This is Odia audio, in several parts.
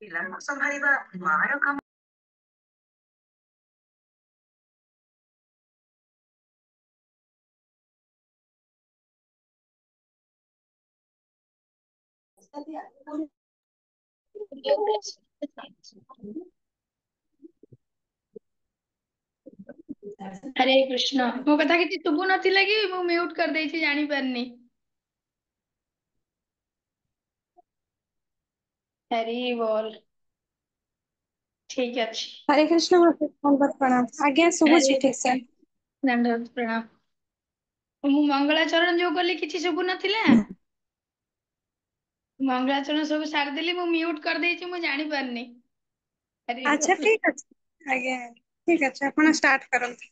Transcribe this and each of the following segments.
ପିଲାଙ୍କୁ ସମ୍ଭାଳିବା ମାର କାମ। हरे कृष्ण मो कथा किसी शुभु नथिला कि मु म्यूट कर देछि जानि पारनी। हरि बोल ठीक अछि। हरे कृष्ण माता बहुत प्रणाम। आज्ञा शुभुछि ठीक से दंडवत प्रणाम। मु मंगलाचरण जो कली किछि शुभु नथिला मंगलाचरण सब सार देली मु म्यूट कर देछि मु जानि पारनी। हरि अच्छा बोल। ठीक अछि आज्ञा ठीक अछि आपण स्टार्ट करंतु।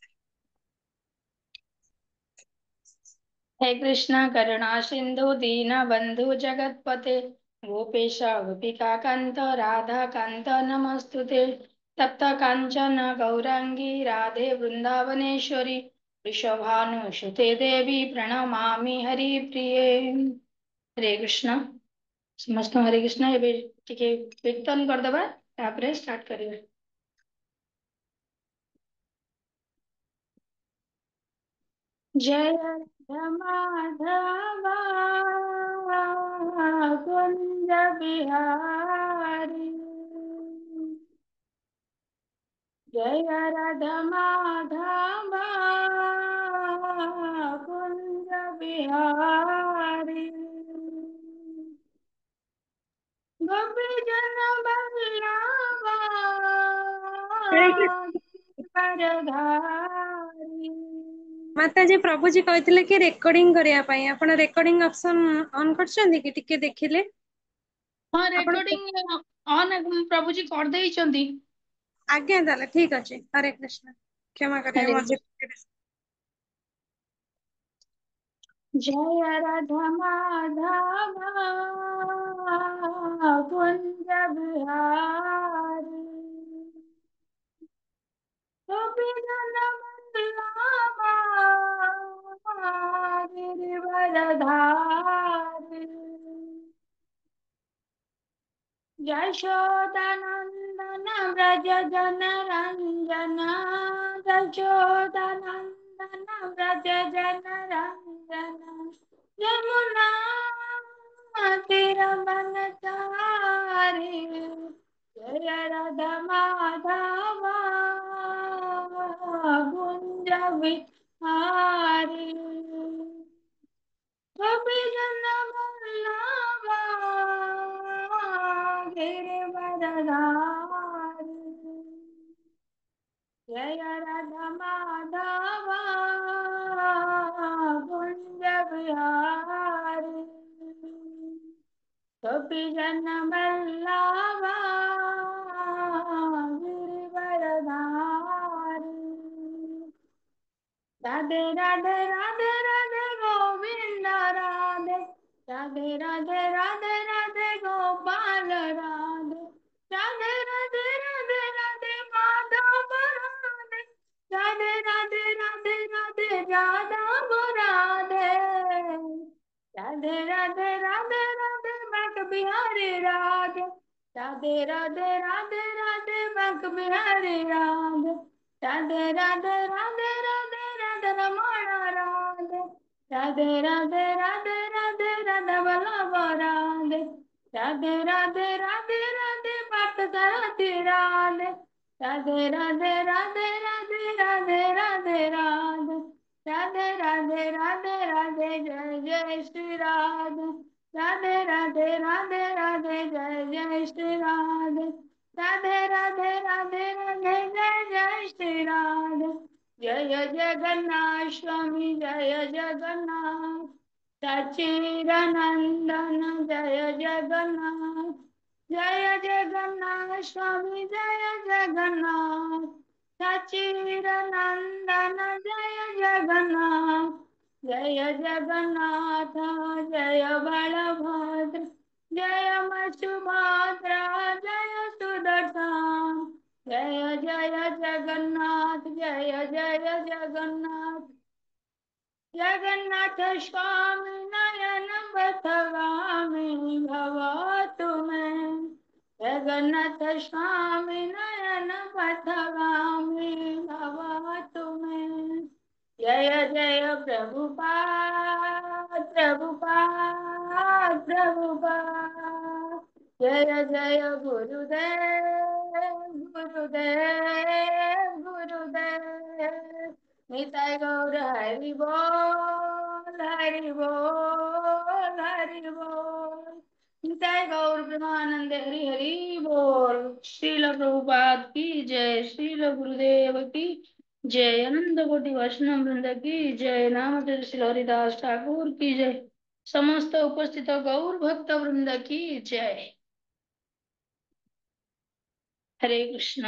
हे कृष्ण करुणा सिंधु दीन बंधु जगतपते गोपेश गोपिका कांत राधा कांत नमस्तुते तप्त कांचन गौरांगी राधे वृंदावनेश्वरी वृषभानुसुते देवी प्रणमामि हरिप्रिये। हरे कृष्ण समस्त हरे कृष्ण एबे टिके कीर्तन करदबा तापरे स्टार्ट करिवे। जय राधा माधवा कुंज बिहारी जय राधा माधवा कुंज बिहारी गोपी जन बल्लभा हरे कृष्ण गिरधारी। माता जी प्रभु जी कहते कि रेकॉर्डिंग करिया पई आपण रेकॉर्डिंग ऑप्शन ऑन करछंती कि टिके देखिले। हाँ आपण रेकॉर्डिंग ऑन प्रभु जी कर देइचंदी। आज्ञा ताले ठीक अछि। हरे कृष्ण क्षमा करिए हरे मजे। जय राधा माधवा कुंज बिहारी गोपी जन वल्लभा गिरिवरधारी यशोदानंदन व्रज जन रंजन यशोदानंदन व्रज जन रंजन यमुना तीरवनचारी जय राधा माधवा कुंज बिहारी गोपी जन वल्लभा गिरिवरधारी जय राधा माधवा कुंज बिहारी गोपी जन वल्लभा गिरिवरधारी राधे राधे राधे राधे गोविंद राधे राधे राधे राधे राधे गोपाल राधे राधे राधे राधे राधे माधव राधे राधे राधे राधे राधे यादव राधे राधे राधे राधे राधे बंक बिहारी राधे राधे राधे राधे राधे बंक बिहारी राधे राधे राधे राधे राधे राधे रमण राधे राधे राधे राधे राधे राधा वल्लभ राधे राधे राधे राधे राधे पार्थ सारथी राधे राधे राधे राधे राधे राधे राधे राधे राधे राधे राधे राधे जय जय श्री राधे राधे राधे राधे राधे जय जय श्री राधे राधे राधे राधे राधे जय जय श्री राधे जय जगन्नाथ स्वामी जय जगन्नाथ सच्चिदानंदन जय जगन्नाथ जय जगन्नाथ स्वामी जय जगन्नाथ सचिर नंदन जय जगन्नाथ जय जगन्नाथ जय बलभद्र जय सुभद्रा जय सुदर्शन जय जय जगन्नाथ जय जय जगन्नाथ जगन्नाथ स्वामी नयन बथगामी भवतु मे जगन्नाथ स्वामी नयन पथगामी भवतु मे जय जय प्रभुपाद प्रभुपाद प्रभुपाद जय जय गुरुदेव गुरुदेव गुरुदेव निताय गौर हरि बोल हरि बोल हरि बोल निताय गौर ब्रह्मानंद हरि हरि बोल। श्रील प्रभुपाद की जय। श्रील गुरुदेव की जय। आनंद कोटि वैष्णव वृंद की जय। नाम श्री हरिदास ठाकुर की जय। समस्त उपस्थित गौर भक्त वृंद की जय। हरे कृष्ण।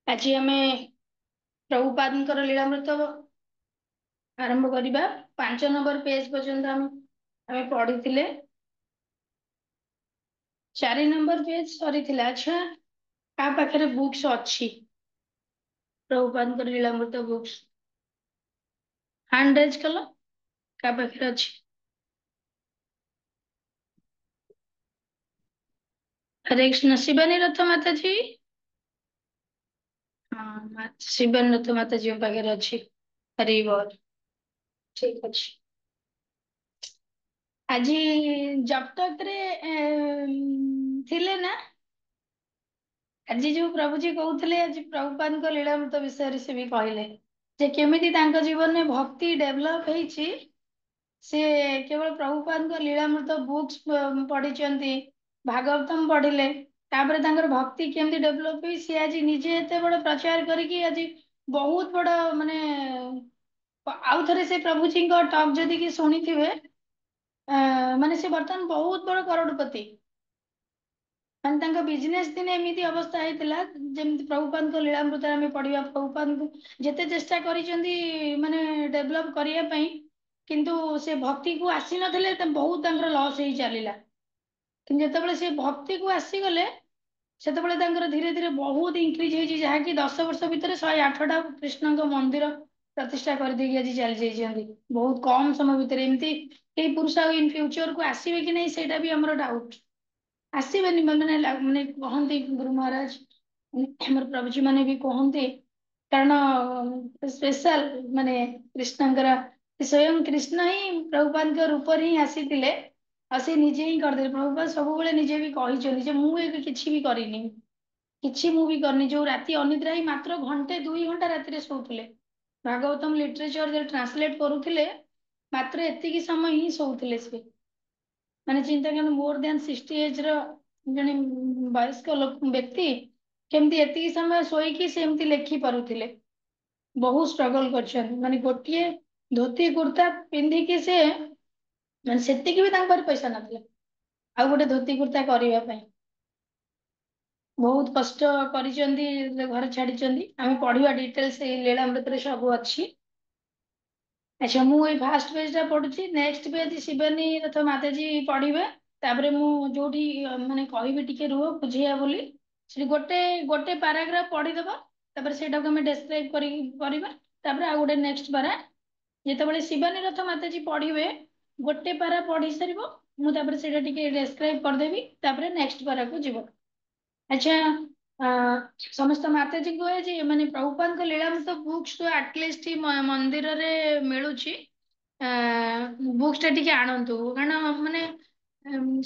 आज आम प्रभुपाद लीलामृत आरंभ करवा 5 नंबर पेज पर्यंत आम पढ़ी 4 नंबर पेज सरी। अच्छा क्या पाखे बुक्स अच्छी Prabhupada Lilamrita books hand raise कल क्या पाखे अच्छी? हरे कृष्ण। शिवानी रथ माता जी। हाँ शिवानी रथ माता जी पाखे अच्छी। हरि बोल। ठीक अच्छे। आज जपटक रे थिले ना आज जो प्रभुजी कहते आज प्रभुपाद लीलामृत विषय से भी कहले जे केमिति तांको जीवन में भक्ति डेवलप होईची। से केवल प्रभुपाद लीलामृत बुक्स पढ़ी भागवतम पढ़िले तापर तांकर भक्ति केमती डेवलप हुई सी आज निजे एत बड़ प्रचार करी आज बहुत बड़ माने आउ थे से प्रभुजी टॉक जदि कि शुणी थे माने से बर्तमान बहुत बड़ करोड़पति मान तांका बिजनेस दिन एमती अवस्था होता जमी प्रभुपाद लीलामृत आम पढ़ा प्रभुपाद जिते चेष्टा करिसेंती माने डेवलप करने किंतु से भक्ति को आसी नथिले बहुत लॉस हो चलला कि जिते से भक्ति को आसीगले से धीरे धीरे बहुत इंक्रीज हो जहाँकि 10 वर्ष भितर 108टा कृष्ण मंदिर प्रतिष्ठा कर देकी आज चली बहुत कम समय भितर एमती कई पुरुष इन फ्यूचर को आसवे कि नहीं सेटा भी हमर डाउट आसबेनि मैंने मैंने कहते गुरु महाराज हमर प्रभुजी मैंने भी कहते कारण स्पेशल माने कृष्णकर स्वयं कृष्ण ही प्रभुपाद रूप ही आसी से निजे ही करदे प्रभुपाद सब निजे भी कही मुझे किसी भी करनी किसी मु भी करनी जो राति अनिद्रा ही मात्र घंटे 2 घंटा राति शोले भागवतम लिटरेचर ट्रांसलेट करुले मात्र एतिकी समय ही शोले से माने चिंता कर मोर देन 60 एज जने वयस्क व्यक्ति केमती एतिकी समय शोईकी सेमती लेखि पारुथिले बहुत स्ट्रगल कर माने गोटे धोती कुर्ता पिंधिकी से माने सेतिकी भी तांकर पैसा नथिला आ गोटे धोती कुर्ता करबा पई बहुत कष्ट करिसेंती घर छाड़ी आम पढ़ा डिटेल्स लीलामृत सब अच्छी। अच्छा मुझे फास्ट पेज टा पढ़ुची नेक्स्ट पेज शिवानी रथ माताजी पढ़े तापर जो माने कहि टिके रुह बुझेया बोली से गोटे गोटे पैराग्राफ पढ़ीदबा तापर सेटा को हमें डिस्क्राइब करवा आ गोटे नेक्स्ट पारा जिते शिवानी रथ माताजी पढ़े गोटे पारा पढ़ी सार मुझे डिस्क्राइब करदेवी तापर नेक्स्ट पारा को जीव। अच्छा समस्त माताजी कहे जे माने प्रभुपाद लीलामृत बुक्स तो एटलिस्ट मंदिर रे मिलुची बुक्स टा टिके आणंतु कारण माने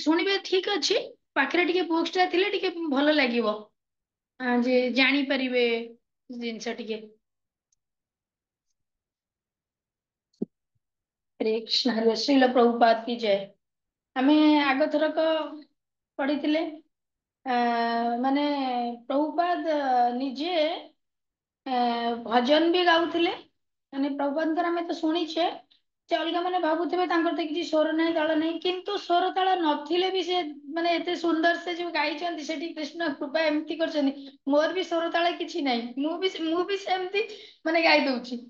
शुणिबे ठीक अच्छी पाखरे टिके बुक्स टा थिले टिके भल लागिवो जे जानी परिबे जिंस टिके। हरे कृष्ण। हरे श्रील प्रभुपाद की जय। आमे आग थरक पढ़ी माने प्रभुपाद निजे भजन भी गाउथिले माने प्रभुपाद आमे तो शुणीचे ସେ ଅଲଗା ମାନେ ଭାବୁଥିବେ ତାଙ୍କର ତ କିଛି ସ୍ୱର ନାହିଁ ତାଳ ନାହିଁ, କିନ୍ତୁ ସ୍ୱର ତାଳ ନଥିଲେ ବି ସେ ମାନେ ଏତେ ସୁନ୍ଦର ସେ ଯୋଉ ଗାଇଛନ୍ତି ସେଠି କୃଷ୍ଣ କୃପା ଏମିତି କରିଛନ୍ତି। ମୋର ବି ସ୍ୱର ତାଳ କିଛି ନାହିଁ, ମୁଁ ବି ସେମିତି ମାନେ ଗାଇ ଦଉଛି।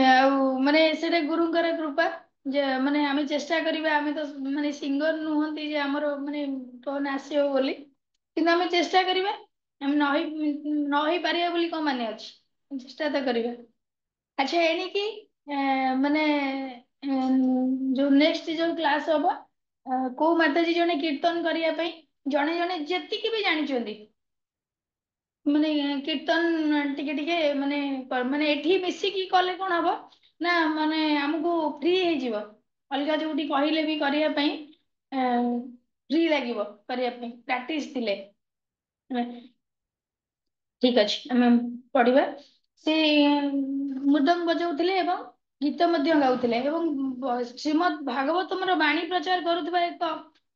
ଆଉ ମାନେ ସେଟା ଗୁରୁଙ୍କର କୃପା ଯେ ମାନେ ଆମେ ଚେଷ୍ଟା କରିବା, ଆମେ ତ ମାନେ ସିଙ୍ଗର ନୁହନ୍ତି ଯେ ଆମର ମାନେ ଟୋନ୍ ଆସିବ ବୋଲି, କିନ୍ତୁ ଆମେ ଚେଷ୍ଟା କରିବା। ଆମେ ନ ହେଇପାରିବା ବୋଲି କଣ ମାନେ ଅଛି, ଚେଷ୍ଟା ତ କରିବା। ଆଚ୍ଛା ଏଣିକି ମାନେ ଯୋଉ ନେକ୍ସଟ ଯୋଉ କ୍ଲାସ ହବ, କୋଉ ମାତାଜୀ ଜଣେ କୀର୍ତ୍ତନ କରିବା ପାଇଁ ଜଣେ ଜଣେ ଯେତିକି ବି ଜାଣିଛନ୍ତି ମାନେ କୀର୍ତ୍ତନ ଟିକେ ଟିକେ ମାନେ ମାନେ ଏଠି ମିଶିକି କଲେ କଣ ହବ ନା ମାନେ ଆମକୁ ଫ୍ରି ହେଇଯିବ, ଅଲଗା ଯୋଉଠି କହିଲେ ବି କରିବା ପାଇଁ ଫ୍ରି ଲାଗିବ କରିବା ପାଇଁ ପ୍ରାକ୍ଟିସ ଥିଲେ। ଠିକ ଅଛି ଆମେ ପଢିବା। ସେ ମୃଦଙ୍ଗ ବଜାଉଥିଲେ ଏବଂ ଗୀତ ମଧ୍ୟ ଗାଉଥିଲେ, ଏବଂ ଶ୍ରୀମଦ୍ ଭାଗବତମର ବାଣୀ ପ୍ରଚାର କରୁଥିବା ଏକ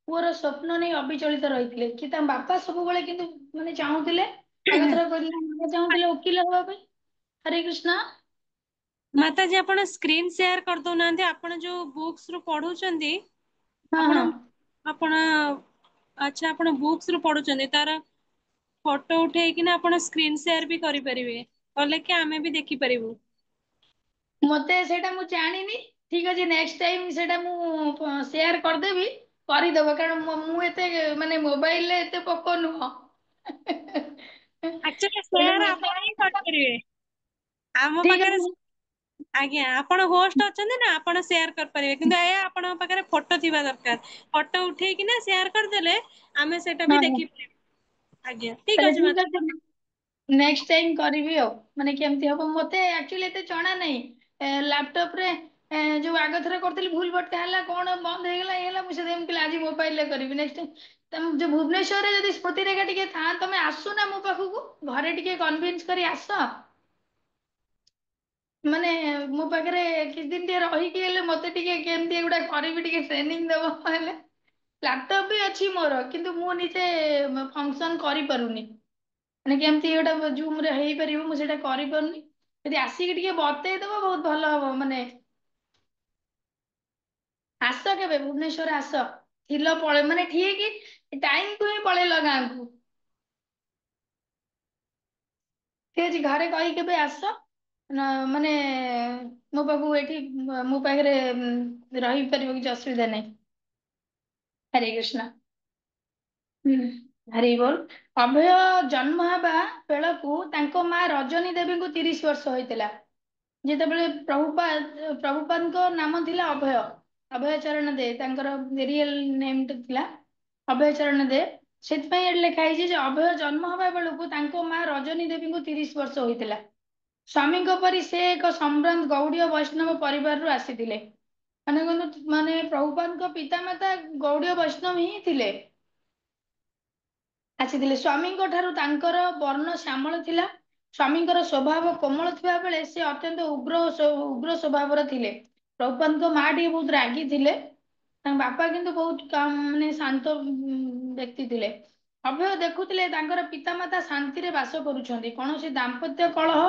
ପୁଅର ସ୍ୱପ୍ନ ନେଇ ଅବିଚଳିତ ରହିଥିଲେ, କି ତାଙ୍କ ବାପା ସବୁବେଳେ କିନ୍ତୁ ମାନେ ଚାହୁଁଥିଲେ ଆଗଥର କହିଲେ ମାତା ଚାହୁଁଥିଲେ ଓକିଲ ହବା ପାଇଁ। ହରେ କୃଷ୍ଣ। ମାତାଜୀ ଆପଣ ସ୍କ୍ରିନ ସେୟାର କରିଦଉନାହାନ୍ତି, ଆପଣ ଯୋଉ ବୁକ୍ସ ରୁ ପଢୁଛନ୍ତି ହଁ ହଁ ଆପଣ ଆପଣ ଆଚ୍ଛା ଆପଣ ବୁକ୍ସ ରୁ ପଢୁଛନ୍ତି, ତାର ଫଟୋ ଉଠେଇକିନା ଆପଣ ସ୍କ୍ରିନ ସେୟାର ବି କରିପାରିବେ, କଲେ କି ଆମେ ବି ଦେଖିପାରିବୁ। ମତେ ସେଇଟା ମୁଁ ଜାଣିନି, ଠିକ ଅଛି ନେକ୍ସଟ ଟାଇମ ସେଇଟା ମୁଁ ସେୟାର କରିଦେବି। କରିଦବ, କାରଣ ମୁଁ ଏତେ ମାନେ ମୋବାଇଲରେ ଏତେ ପୋକ ନୁହଁ। ଆକ୍ଚୁଆଲି ସେୟାର ଆପଣ ହିଁ କରିପାରିବେ, ଆମ ଠିକ ପାଖରେ ଅଛି। ଆଜ୍ଞା ଆପଣ ହୋଷ୍ଟ ଅଛନ୍ତି ନା, ଆପଣ ସେୟାର କରିପାରିବେ, କିନ୍ତୁ ଏହା ଆପଣଙ୍କ ପାଖରେ ଫଟୋ ଥିବା ଦରକାର। ଫଟୋ ଉଠେଇକି ନା ସେୟାର କରିଦେଲେ ଆମେ ସେଇଟା ବି ହଁ ଦେଖିପାରିବୁ। ଆଜ୍ଞା ଠିକ ତାହେଲେ ଅଛି ମାତା। ନେକ୍ସଟ ଟାଇମ କରିବି ଆଉ, ମାନେ କେମିତି ହବ ମତେ ଆକ୍ଚୁଆଲି ଏତେ ଜଣା ନାହିଁ। ଲାପଟପ ରେ ଯୋଉ ଆଗଥର କରିଥିଲି ଭୁଲ ଭଟକା ହେଲା, କଣ ବନ୍ଦ ହେଇଗଲା ହେଇଗଲା, ମୁଁ ସେଥିପାଇଁ କହିଲି ଆଜି ମୋବାଇଲରେ କରିବି। ନେକ୍ସଟ ତମେ ଯୋଉ ଭୁବନେଶ୍ୱରରେ ଯଦି ସ୍ମୃତି ରେଖା ଟିକେ ଥାଆ, ତମେ ଆସୁନା ମୋ ପାଖକୁ ଘରେ ଟିକେ କନଭିନ୍ସ କରି ଆସ। ମାନେ ମୋ ପାଖରେ କିଛି ଦିନ ଟିକେ ରହିକି ହେଲେ ମତେ ଟିକେ କେମିତି ଏଗୁଡା କରିବି ଟିକେ ଟ୍ରେନିଂ ଦବ ହେଲେ। ଲାପଟପ ବି ଅଛି ମୋର, କିନ୍ତୁ ମୁଁ ନିଜେ ଫଙ୍କସନ କରିପାରୁନି। ମାନେ କେମିତି ଗୋଟେ ଜୁମ ରେ ହେଇପାରିବ ମୁଁ ସେଇଟା କରିପାରୁନି, ଯଦି ଆସିକି ଟିକେ ବତେଇଦବ ବହୁତ ଭଲ ହବ। ମାନେ ଆସ କେବେ ଭୁବନେଶ୍ୱର ଆସ, ଥିଲ ପଳେଇ ମାନେ ଠିକ ଟାଇମକୁ ହିଁ ପଳେଇଲ ଗାଁକୁ। ଠିକ ଅଛି ଘରେ କହି କେବେ ଆସ, ମାନେ ମୋ ପାଖକୁ ଏଠି ମୋ ପାଖରେ ରହିପାରିବ, କିଛି ଅସୁବିଧା ନାହିଁ। ହରେ କୃଷ୍ଣ। ହୁଁ ହରି ବୋଲ। ଅଭୟ ଜନ୍ମ ହେବା ବେଳକୁ ତାଙ୍କ ମା ରଜନୀ ଦେବୀଙ୍କୁ 30 ବର୍ଷ ହୋଇଥିଲା। ଯେତେବେଳେ ପ୍ରଭୁପାଦଙ୍କ ନାମ ଥିଲା ଅଭୟ, ଅଭୟ ଚରଣ ଦେ ତାଙ୍କର ରିଏଲ ନେମ ଥିଲା ଅଭୟ ଚରଣ ଦେ। ସେଥିପାଇଁ ଏଠି ଲେଖା ହେଇଛି ଯେ ଅଭୟ ଜନ୍ମ ହେବା ବେଳକୁ ତାଙ୍କ ମା ରଜନୀ ଦେବୀଙ୍କୁ 30 ବର୍ଷ ହୋଇଥିଲା। ସ୍ୱାମୀଙ୍କ ପରି ସେ ଏକ ସମ୍ଭ୍ରାନ୍ତ ଗୌଡୀୟ ବୈଷ୍ଣବ ପରିବାରରୁ ଆସିଥିଲେ। ମାନେ ମାନେ ପ୍ରଭୁପାଦଙ୍କ ପିତାମାତା ଗୌଡୀୟ ବୈଷ୍ଣବ ହିଁ ଥିଲେ। ଆସିଥିଲେ, ସ୍ଵାମୀଙ୍କ ଠାରୁ ତାଙ୍କର ବର୍ଣ୍ଣ ଶ୍ୟାମଳ ଥିଲା। ସ୍ଵାମୀଙ୍କର ସ୍ୱଭାବ କୋମଳ ଥିବା ବେଳେ ସେ ଅତ୍ୟନ୍ତ ଉଗ୍ର ସ୍ୱଭାବର ଥିଲେ। ପ୍ରଭୁପାଦଙ୍କ ମା ଟିକେ ବହୁତ ରାଗି ଥିଲେ। ତାଙ୍କ ବାପା କିନ୍ତୁ ବହୁତ ମାନେ ଶାନ୍ତ ବ୍ୟକ୍ତି ଥିଲେ। ଅଭୟ ଦେଖୁଥିଲେ ତାଙ୍କର ପିତାମାତା ଶାନ୍ତିରେ ବାସ କରୁଛନ୍ତି, କୌଣସି ଦାମ୍ପତ୍ୟ କଳହ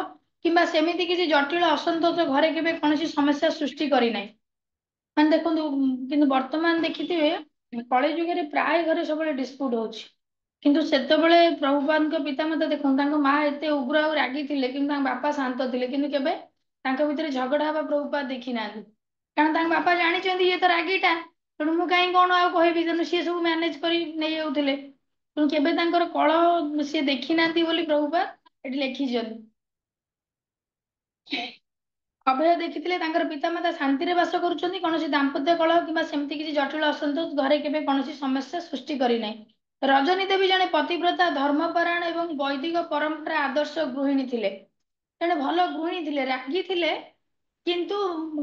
କିମ୍ବା ସେମିତି କିଛି ଜଟିଳ ଅସନ୍ତୋଷ ଘରେ କେବେ କୌଣସି ସମସ୍ୟା ସୃଷ୍ଟି କରିନାହିଁ। ମାନେ ଦେଖନ୍ତୁ, କିନ୍ତୁ ବର୍ତ୍ତମାନ ଦେଖିଥିବେ କଳି ଯୁଗରେ ପ୍ରାୟ ଘରେ ସବୁବେଳେ ଡିସ୍ପ୍ୟୁଟ ହଉଛି। କିନ୍ତୁ ସେତେବେଳେ ପ୍ରଭୁପାଦଙ୍କ ପିତାମାତା ଦେଖନ୍ତୁ, ତାଙ୍କ ମା ଏତେ ଉଗ୍ର ଆଉ ରାଗି ଥିଲେ କିନ୍ତୁ ତାଙ୍କ ବାପା ଶାନ୍ତ ଥିଲେ, କିନ୍ତୁ କେବେ ତାଙ୍କ ଭିତରେ ଝଗଡା ହବା ପ୍ରଭୁପାଦ ଦେଖି ନାହାନ୍ତି। କାରଣ ତାଙ୍କ ବାପା ଜାଣିଛନ୍ତି ଇଏ ତ ରାଗିଟା, ତେଣୁ ମୁଁ କାହିଁ କଣ ଆଉ କହିବି, ତେଣୁ ସିଏ ସବୁ ମ୍ୟାନେଜ କରି ନେଇ ଯାଉଥିଲେ। ତେଣୁ କେବେ ତାଙ୍କର କଳହ ସିଏ ଦେଖି ନାହାନ୍ତି ବୋଲି ପ୍ରଭୁପାଦ ଏଠି ଲେଖିଛନ୍ତି। ଅଭୟ ଦେଖିଥିଲେ ତାଙ୍କର ପିତାମାତା ଶାନ୍ତିରେ ବାସ କରୁଛନ୍ତି, କୌଣସି ଦାମ୍ପତ୍ୟ କଳହ କିମ୍ବା ସେମିତି କିଛି ଜଟିଳ ଅସନ୍ତୋଷ ଘରେ କେବେ କୌଣସି ସମସ୍ୟା ସୃଷ୍ଟି କରିନାହିଁ। ରଜନୀ ଦେବୀ ଜଣେ ପତିବ୍ରତା, ଧର୍ମପରାୟଣ ଏବଂ ବୈଦିକ ପରମ୍ପରା ଆଦର୍ଶ ଗୃହିଣୀ ଥିଲେ। ଜଣେ ଭଲ ଗୃହିଣୀ ଥିଲେ, ରାଗି ଥିଲେ କିନ୍ତୁ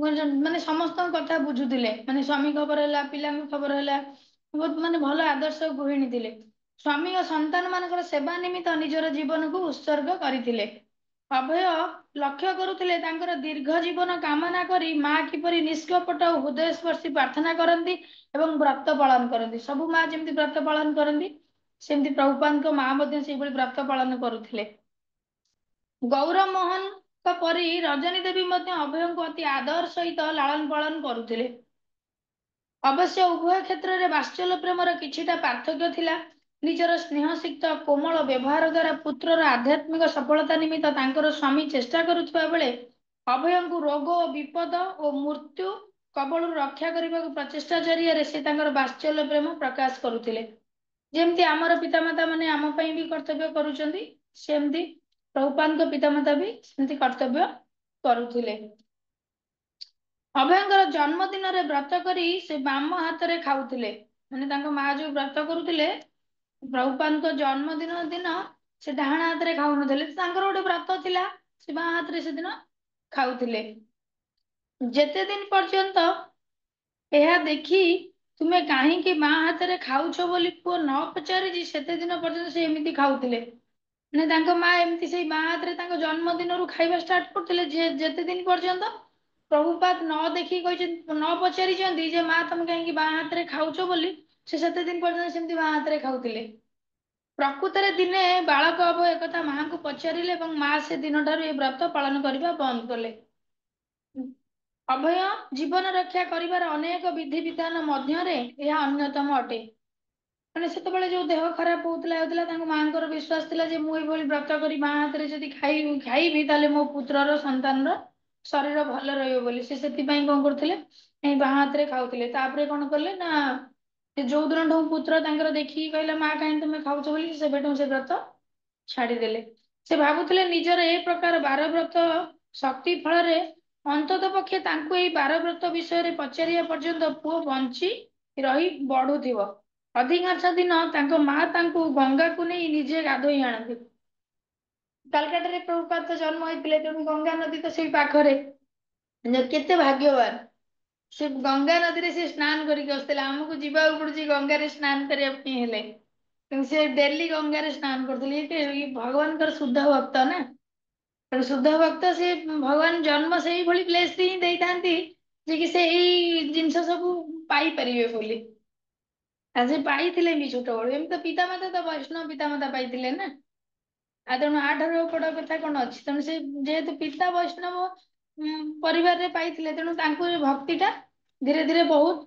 ମାନେ ସମସ୍ତଙ୍କ କଥା ବୁଝୁଥିଲେ, ମାନେ ସ୍ୱାମୀ ଖବର ହେଲା, ପିଲାଙ୍କ ଖବର ହେଲା, ବହୁତ ମାନେ ଭଲ ଆଦର୍ଶ ଗୃହିଣୀ ଥିଲେ। ସ୍ୱାମୀ ଓ ସନ୍ତାନ ମାନଙ୍କର ସେବା ନିମିତ୍ତ ନିଜର ଜୀବନକୁ ଉତ୍ସର୍ଗ କରିଥିଲେ। ଅଭୟ ଲକ୍ଷ୍ୟ କରୁଥିଲେ ତାଙ୍କର ଦୀର୍ଘ ଜୀବନ କାମନା କରି ମା କିପରି ନିଷ୍କପଟ ଓ ହୃଦୟ ସ୍ପର୍ଶୀ ପ୍ରାର୍ଥନା କରନ୍ତି ଏବଂ ବ୍ରତ ପାଳନ କରନ୍ତି। ସବୁ ମା ଯେମିତି ବ୍ରତ ପାଳନ କରନ୍ତି, ସେମିତି ପ୍ରଭୁପାଦଙ୍କ ମା ମଧ୍ୟ ସେଇଭଳି ବ୍ରତ ପାଳନ କରୁଥିଲେ। ଗୌର ମୋହନ ପରି ରଜନୀ ଦେବୀ ମଧ୍ୟ ଅଭୟଙ୍କୁ ଅତି ଆଦର ସହିତ ଲାଳନ ପାଳନ କରୁଥିଲେ। ଅବଶ୍ୟ ଉଭୟ କ୍ଷେତ୍ରରେ ବାତ୍ସଲ୍ୟ ପ୍ରେମର କିଛିଟା ପାର୍ଥକ୍ୟ ଥିଲା। ନିଜର ସ୍ନେହସିକ୍ତ କୋମଳ ବ୍ୟବହାର ଦ୍ୱାରା ପୁତ୍ରର ଆଧ୍ୟାତ୍ମିକ ସଫଳତା ନିମିତ୍ତ ତାଙ୍କର ସ୍ୱାମୀ ଚେଷ୍ଟା କରୁଥିବା ବେଳେ ଅଭୟଙ୍କୁ ରୋଗ ବିପଦ ଓ ମୃତ୍ୟୁ କବଳରୁ ରକ୍ଷା କରିବାକୁ ପ୍ରଚେଷ୍ଟା ଜରିଆରେ ସେ ତାଙ୍କର ବାତ୍ସଲ୍ୟ ପ୍ରେମ ପ୍ରକାଶ କରୁଥିଲେ। ଯେମିତି ଆମର ପିତାମାତା ମାନେ ଆମ ପାଇଁ ବି କର୍ତ୍ତବ୍ୟ କରୁଛନ୍ତି, ସେମିତି ପ୍ରଭୁପାଦଙ୍କ ପିତାମାତା ବି ସେମିତି କର୍ତ୍ତବ୍ୟ କରୁଥିଲେ। ଅଭୟଙ୍କର ଜନ୍ମଦିନରେ ବ୍ରତ କରି ସେ ବାମ ହାତରେ ଖାଉଥିଲେ। ମାନେ ତାଙ୍କ ମା ଯୋଉ ବ୍ରତ କରୁଥିଲେ ପ୍ରଭୁପାଦଙ୍କ ଜନ୍ମଦିନ ଦିନ ସେ ଡାହାଣ ହାତରେ ଖାଉନଥିଲେ, ତାଙ୍କର ଗୋଟେ ବ୍ରତ ଥିଲା, ସେ ବାଁ ହାତରେ ସେଦିନ ଖାଉଥିଲେ। ଯେତେ ଦିନ ପର୍ଯ୍ୟନ୍ତ ଏହା ଦେଖି ତୁମେ କାହିଁକି ବାଁ ହାତରେ ଖାଉଛ ବୋଲି ପୁଅ ନ ପଚାରିଛି ସେତେ ଦିନ ପର୍ଯ୍ୟନ୍ତ ସେ ଏମିତି ଖାଉଥିଲେ। ମାନେ ତାଙ୍କ ମା ଏମିତି ସେଇ ବାଁ ହାତରେ ତାଙ୍କ ଜନ୍ମଦିନରୁ ଖାଇବା ଷ୍ଟାର୍ଟ କରୁଥିଲେ, ଯେତେ ଦିନ ପର୍ଯ୍ୟନ୍ତ ପ୍ରଭୁପାଦ ନ ଦେଖି କହିଛନ୍ତି, ନ ପଚାରିଛନ୍ତି ଯେ ମା ତମେ କାହିଁକି ବାଁ ହାତରେ ଖାଉଛ ବୋଲି, ସେ ସେତେ ଦିନ ପର୍ଯ୍ୟନ୍ତ ସେମିତି ବାଁ ହାତରେ ଖାଉଥିଲେ। ପ୍ରକୃତରେ ଦିନେ ବାଳକ ଅଭୟ ଏକଥା ମାଙ୍କୁ ପଚାରିଲେ ଏବଂ ମା ସେ ଦିନଠାରୁ ଏ ବ୍ରତ ପାଳନ କରିବା ବନ୍ଦ କଲେ। ଅଭୟ ଜୀବନ ରକ୍ଷା କରିବାର ଅନେକ ବିଧି ବିଧାନ ମଧ୍ୟରେ ଏହା ଅନ୍ୟତମ ଅଟେ। ମାନେ ସେତେବେଳେ ଯୋଉ ଦେହ ଖରାପ ହଉଥିଲା ତାଙ୍କ ମାଙ୍କର ବିଶ୍ୱାସ ଥିଲା ଯେ ମୁଁ ଏଇଭଳି ବ୍ରତ କରି ବାଁ ହାତରେ ଯଦି ଖାଇବି ତାହେଲେ ମୋ ପୁତ୍ରର ସନ୍ତାନର ଶରୀର ଭଲ ରହିବ ବୋଲି ସେ ସେଥିପାଇଁ କଣ କରୁଥିଲେ, ଏଇ ବାଁ ହାତରେ ଖାଉଥିଲେ। ତାପରେ କଣ କଲେ ନା ଯୋଉ ଦିନଠୁ ପୁତ୍ର ତାଙ୍କର ଦେଖିକି କହିଲା ମା କାହିଁକି ତମେ ଖାଉଛ ବୋଲି, ସେବେଠୁ ସେ ବ୍ରତ ଛାଡିଦେଲେ। ସେ ଭାବୁଥିଲେ ନିଜର ଏ ପ୍ରକାର ବାର ବ୍ରତ ଶକ୍ତି ଫଳରେ ଅନ୍ତତ ପକ୍ଷେ ତାଙ୍କୁ ଏଇ ବାର ବ୍ରତ ବିଷୟରେ ପଚାରିବା ପର୍ଯ୍ୟନ୍ତ ପୁଅ ବଞ୍ଚି ରହି ବଢୁଥିବ। ଅଧିକାଂଶ ଦିନ ତାଙ୍କ ମା ତାଙ୍କୁ ଗଙ୍ଗାକୁ ନେଇ ନିଜେ ଗାଧୋଇ ଆଣନ୍ତି। କାଲକାଟାରେ ପ୍ରଭୁପାଦ ଜନ୍ମ ହେଇଥିଲେ, ତେଣୁ ଗଙ୍ଗା ନଦୀ ତ ସେଇ ପାଖରେ। କେତେ ଭାଗ୍ୟବାନ ସେ ଗଙ୍ଗା ନଦୀରେ ସେ ସ୍ନାନ କରିକି ଆସୁଥିଲେ। ଆମକୁ ଯିବାକୁ ପଡୁଛି ଗଙ୍ଗାରେ ସ୍ନାନ କରିବା ପାଇଁ ହେଲେ, କିନ୍ତୁ ସେ ଡେଲି ଗଙ୍ଗାରେ ସ୍ନାନ କରୁଥିଲେ। ଭଗବାନଙ୍କର ଶୁଦ୍ଧ ଭକ୍ତ ନା, ଶୁଦ୍ଧ ଭକ୍ତ ସେ ଭଗବାନ ଜନ୍ମ ସେଇଭଳି ପ୍ଲେସ ହିଁ ଦେଇଥାନ୍ତି ଯେ କି ସେ ଏଇ ଜିନିଷ ସବୁ ପାଇପାରିବେ ବୋଲି। ଆଉ ସେ ପାଇଥିଲେ ବି ଛୋଟବେଳୁ, ଏମିତି ତ ପିତାମାତା ତ ବୈଷ୍ଣବ ପିତାମାତା ପାଇଥିଲେ ନା। ଆଉ ତେଣୁ ଆଠାରୁ ବଡ କଥା କଣ ଅଛି। ତେଣୁ ସେ ଯେହେତୁ ପିତା ବୈଷ୍ଣବ ପରିବାରରେ ପାଇଥିଲେ, ତେଣୁ ତାଙ୍କୁ ଏ ଭକ୍ତି ଟା ଧୀରେ ଧୀରେ ବହୁତ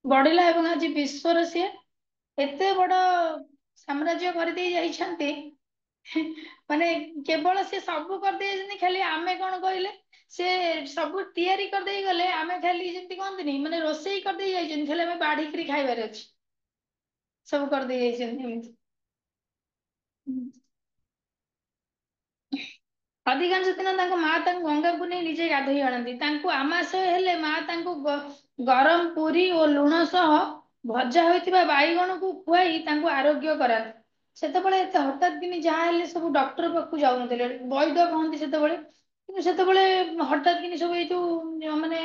ବଢିଲା ଏବଂ ଆଜି ବିଶ୍ୱର ସିଏ ଏତେ ବଡ ସାମ୍ରାଜ୍ୟ କରିଦେଇ ଯାଇଛନ୍ତି। ମାନେ କେବଳ ସେ ସବୁ କରିଦେଇଛନ୍ତି, ଖାଲି ଆମେ କଣ କହିଲେ ସେ ସବୁ ତିଆରି କରିଦେଇ ଗଲେ, ଆମେ ଖାଲି ଯେମିତି କହନ୍ତିନି ମାନେ ରୋଷେଇ କରିଦେଇ ଯାଇଛନ୍ତି, ଖାଲି ଆମେ ବାଢିକିରି ଖାଇବାର ଅଛି। ସବୁ କରିଦେଇ ଯାଇଛନ୍ତି ଏମିତି। ଅଧିକାଂଶ ଦିନ ତାଙ୍କ ମା ତାଙ୍କୁ ଗଙ୍ଗାକୁ ନେଇ ନିଜେ ଗାଧୋଇ ଆଣନ୍ତି। ତାଙ୍କୁ ଆମାଶୟ ହେଲେ ମା ତାଙ୍କୁ ଗରମ ପୁରୀ ଓ ଲୁଣ ସହ ଭଜା ହୋଇଥିବା ବାଇଗଣକୁ ଖୁଆଇ ତାଙ୍କୁ ଆରୋଗ୍ୟ କରାନ୍ତି। ସେତେବେଳେ ଏତେ ହଠାତ୍ କିନି ଯାହା ହେଲେ ସବୁ ଡକ୍ଟର ପାଖକୁ ଯାଉନଥିଲେ, ବୈଦ କହନ୍ତି ସେତେବେଳେ। କିନ୍ତୁ ସେତେବେଳେ ହଠାତ୍ କିନି ସବୁ ଏଇ ଯୋଉ ମାନେ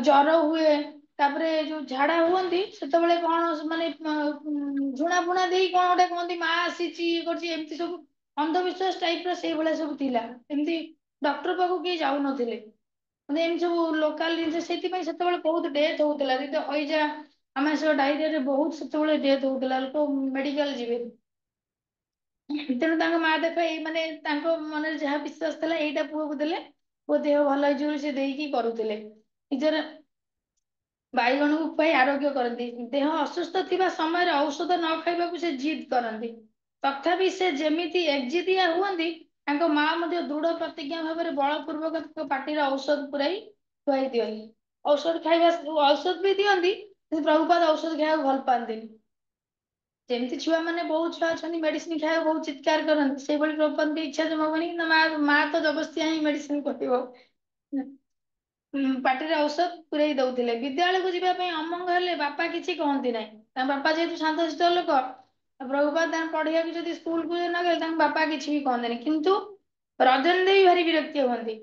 ଜର ହୁଏ, ତାପରେ ଯୋଉ ଝାଡା ହୁଅନ୍ତି, ସେତେବେଳେ କଣ ମାନେ ଝୁଣା ଫୁଣା ଦେଇ କଣ ଗୋଟେ କୁହନ୍ତି ମା ଆସିଛି ଇଏ କରୁଛି, ଏମିତି ସବୁ ଅନ୍ଧବିଶ୍ୱାସ ଟାଇପ ର ସେଇଭଳିଆ ସବୁ ଥିଲା। ଏମିତି ଡକ୍ଟର ପାଖକୁ କେହି ଯାଉନଥିଲେ। ମାନେ ଏମିତି ସବୁ ଲୋକାଲ ଜିନିଷ, ସେଇଥିପାଇଁ ସେତେବେଳେ ବହୁତ ଡେଥ ହଉଥିଲା। ଯେମିତି ହଇଜା ଆମେସ ଡାଇରିଆରେ ବହୁତ ସେତେବେଳେ ଡେଥ ହଉଥିଲା, ଲୋକ ମେଡିକାଲ ଯିବେ। ତେଣୁ ତାଙ୍କ ମା ଦେଖ ଏଇ ମାନେ ତାଙ୍କ ମନରେ ଯାହା ବିଶ୍ୱାସ ଥିଲା ଏଇଟା ପୁଅକୁ ଦେଲେ ପୁଅ ଦେହ ଭଲ ହେଇଯିବ ବୋଲି ସେ ଦେଇକି କରୁଥିଲେ। ନିଜର ବାଇଗଣକୁ ଖୁଆଇ ଆରୋଗ୍ୟ କରନ୍ତି। ଦେହ ଅସୁସ୍ଥ ଥିବା ସମୟରେ ଔଷଧ ନ ଖାଇବାକୁ ସେ ଜିଦ୍ କରନ୍ତି। ତଥାପି ସେ ଯେମିତି ଏକଜିଦିଆ ହୁଅନ୍ତି, ତାଙ୍କ ମା ମଧ୍ୟ ଦୃଢ ପ୍ରତିଜ୍ଞା ଭାବରେ ବଳପୂର୍ବକ ତାଙ୍କ ପାଟିରେ ଔଷଧ ପୁରାଇ ଖୁଆଇ ଦିଅନ୍ତି। ଔଷଧ ଖାଇବା ଔଷଧ ବି ଦିଅନ୍ତି, କିନ୍ତୁ ପ୍ରଭୁପାଦ ଔଷଧ ଖାଇବାକୁ ଭଲ ପାଆନ୍ତିନି। ଯେମିତି ଛୁଆ ମାନେ ବହୁତ ଛୁଆ ଅଛନ୍ତି ମେଡିସିନ ଖାଇବାକୁ ବହୁତ ଚିତ୍କାର କରନ୍ତି, ସେଇଭଳି ପ୍ରଭୁପାଦଙ୍କ ଇଚ୍ଛା ଜମା ହବନି କିନ୍ତୁ ମା ତ ଜବରଦସ୍ତିଆ ହିଁ ମେଡିସିନ ଖୋଇବ। ପାଟିରେ ଔଷଧ ପୁରେଇ ଦଉଥିଲେ। ବିଦ୍ୟାଳୟକୁ ଯିବା ପାଇଁ ଅମଙ୍ଗ ହେଲେ ବାପା କିଛି କହନ୍ତି ନାହିଁ। ତାଙ୍କ ବାପା ଯେହେତୁ ଶାନ୍ତଶିଷ୍ଟ ଲୋକ, ପ୍ରଭୁପାଦ ତାଙ୍କ ପଢିବାକୁ ଯଦି ସ୍କୁଲକୁ ନଗଲେ ତାଙ୍କ ବାପା କିଛି ବି କହନ୍ତିନି। କିନ୍ତୁ ରଜନୀ ଦେବୀ ଭାରି ବିରକ୍ତି ହୁଅନ୍ତି।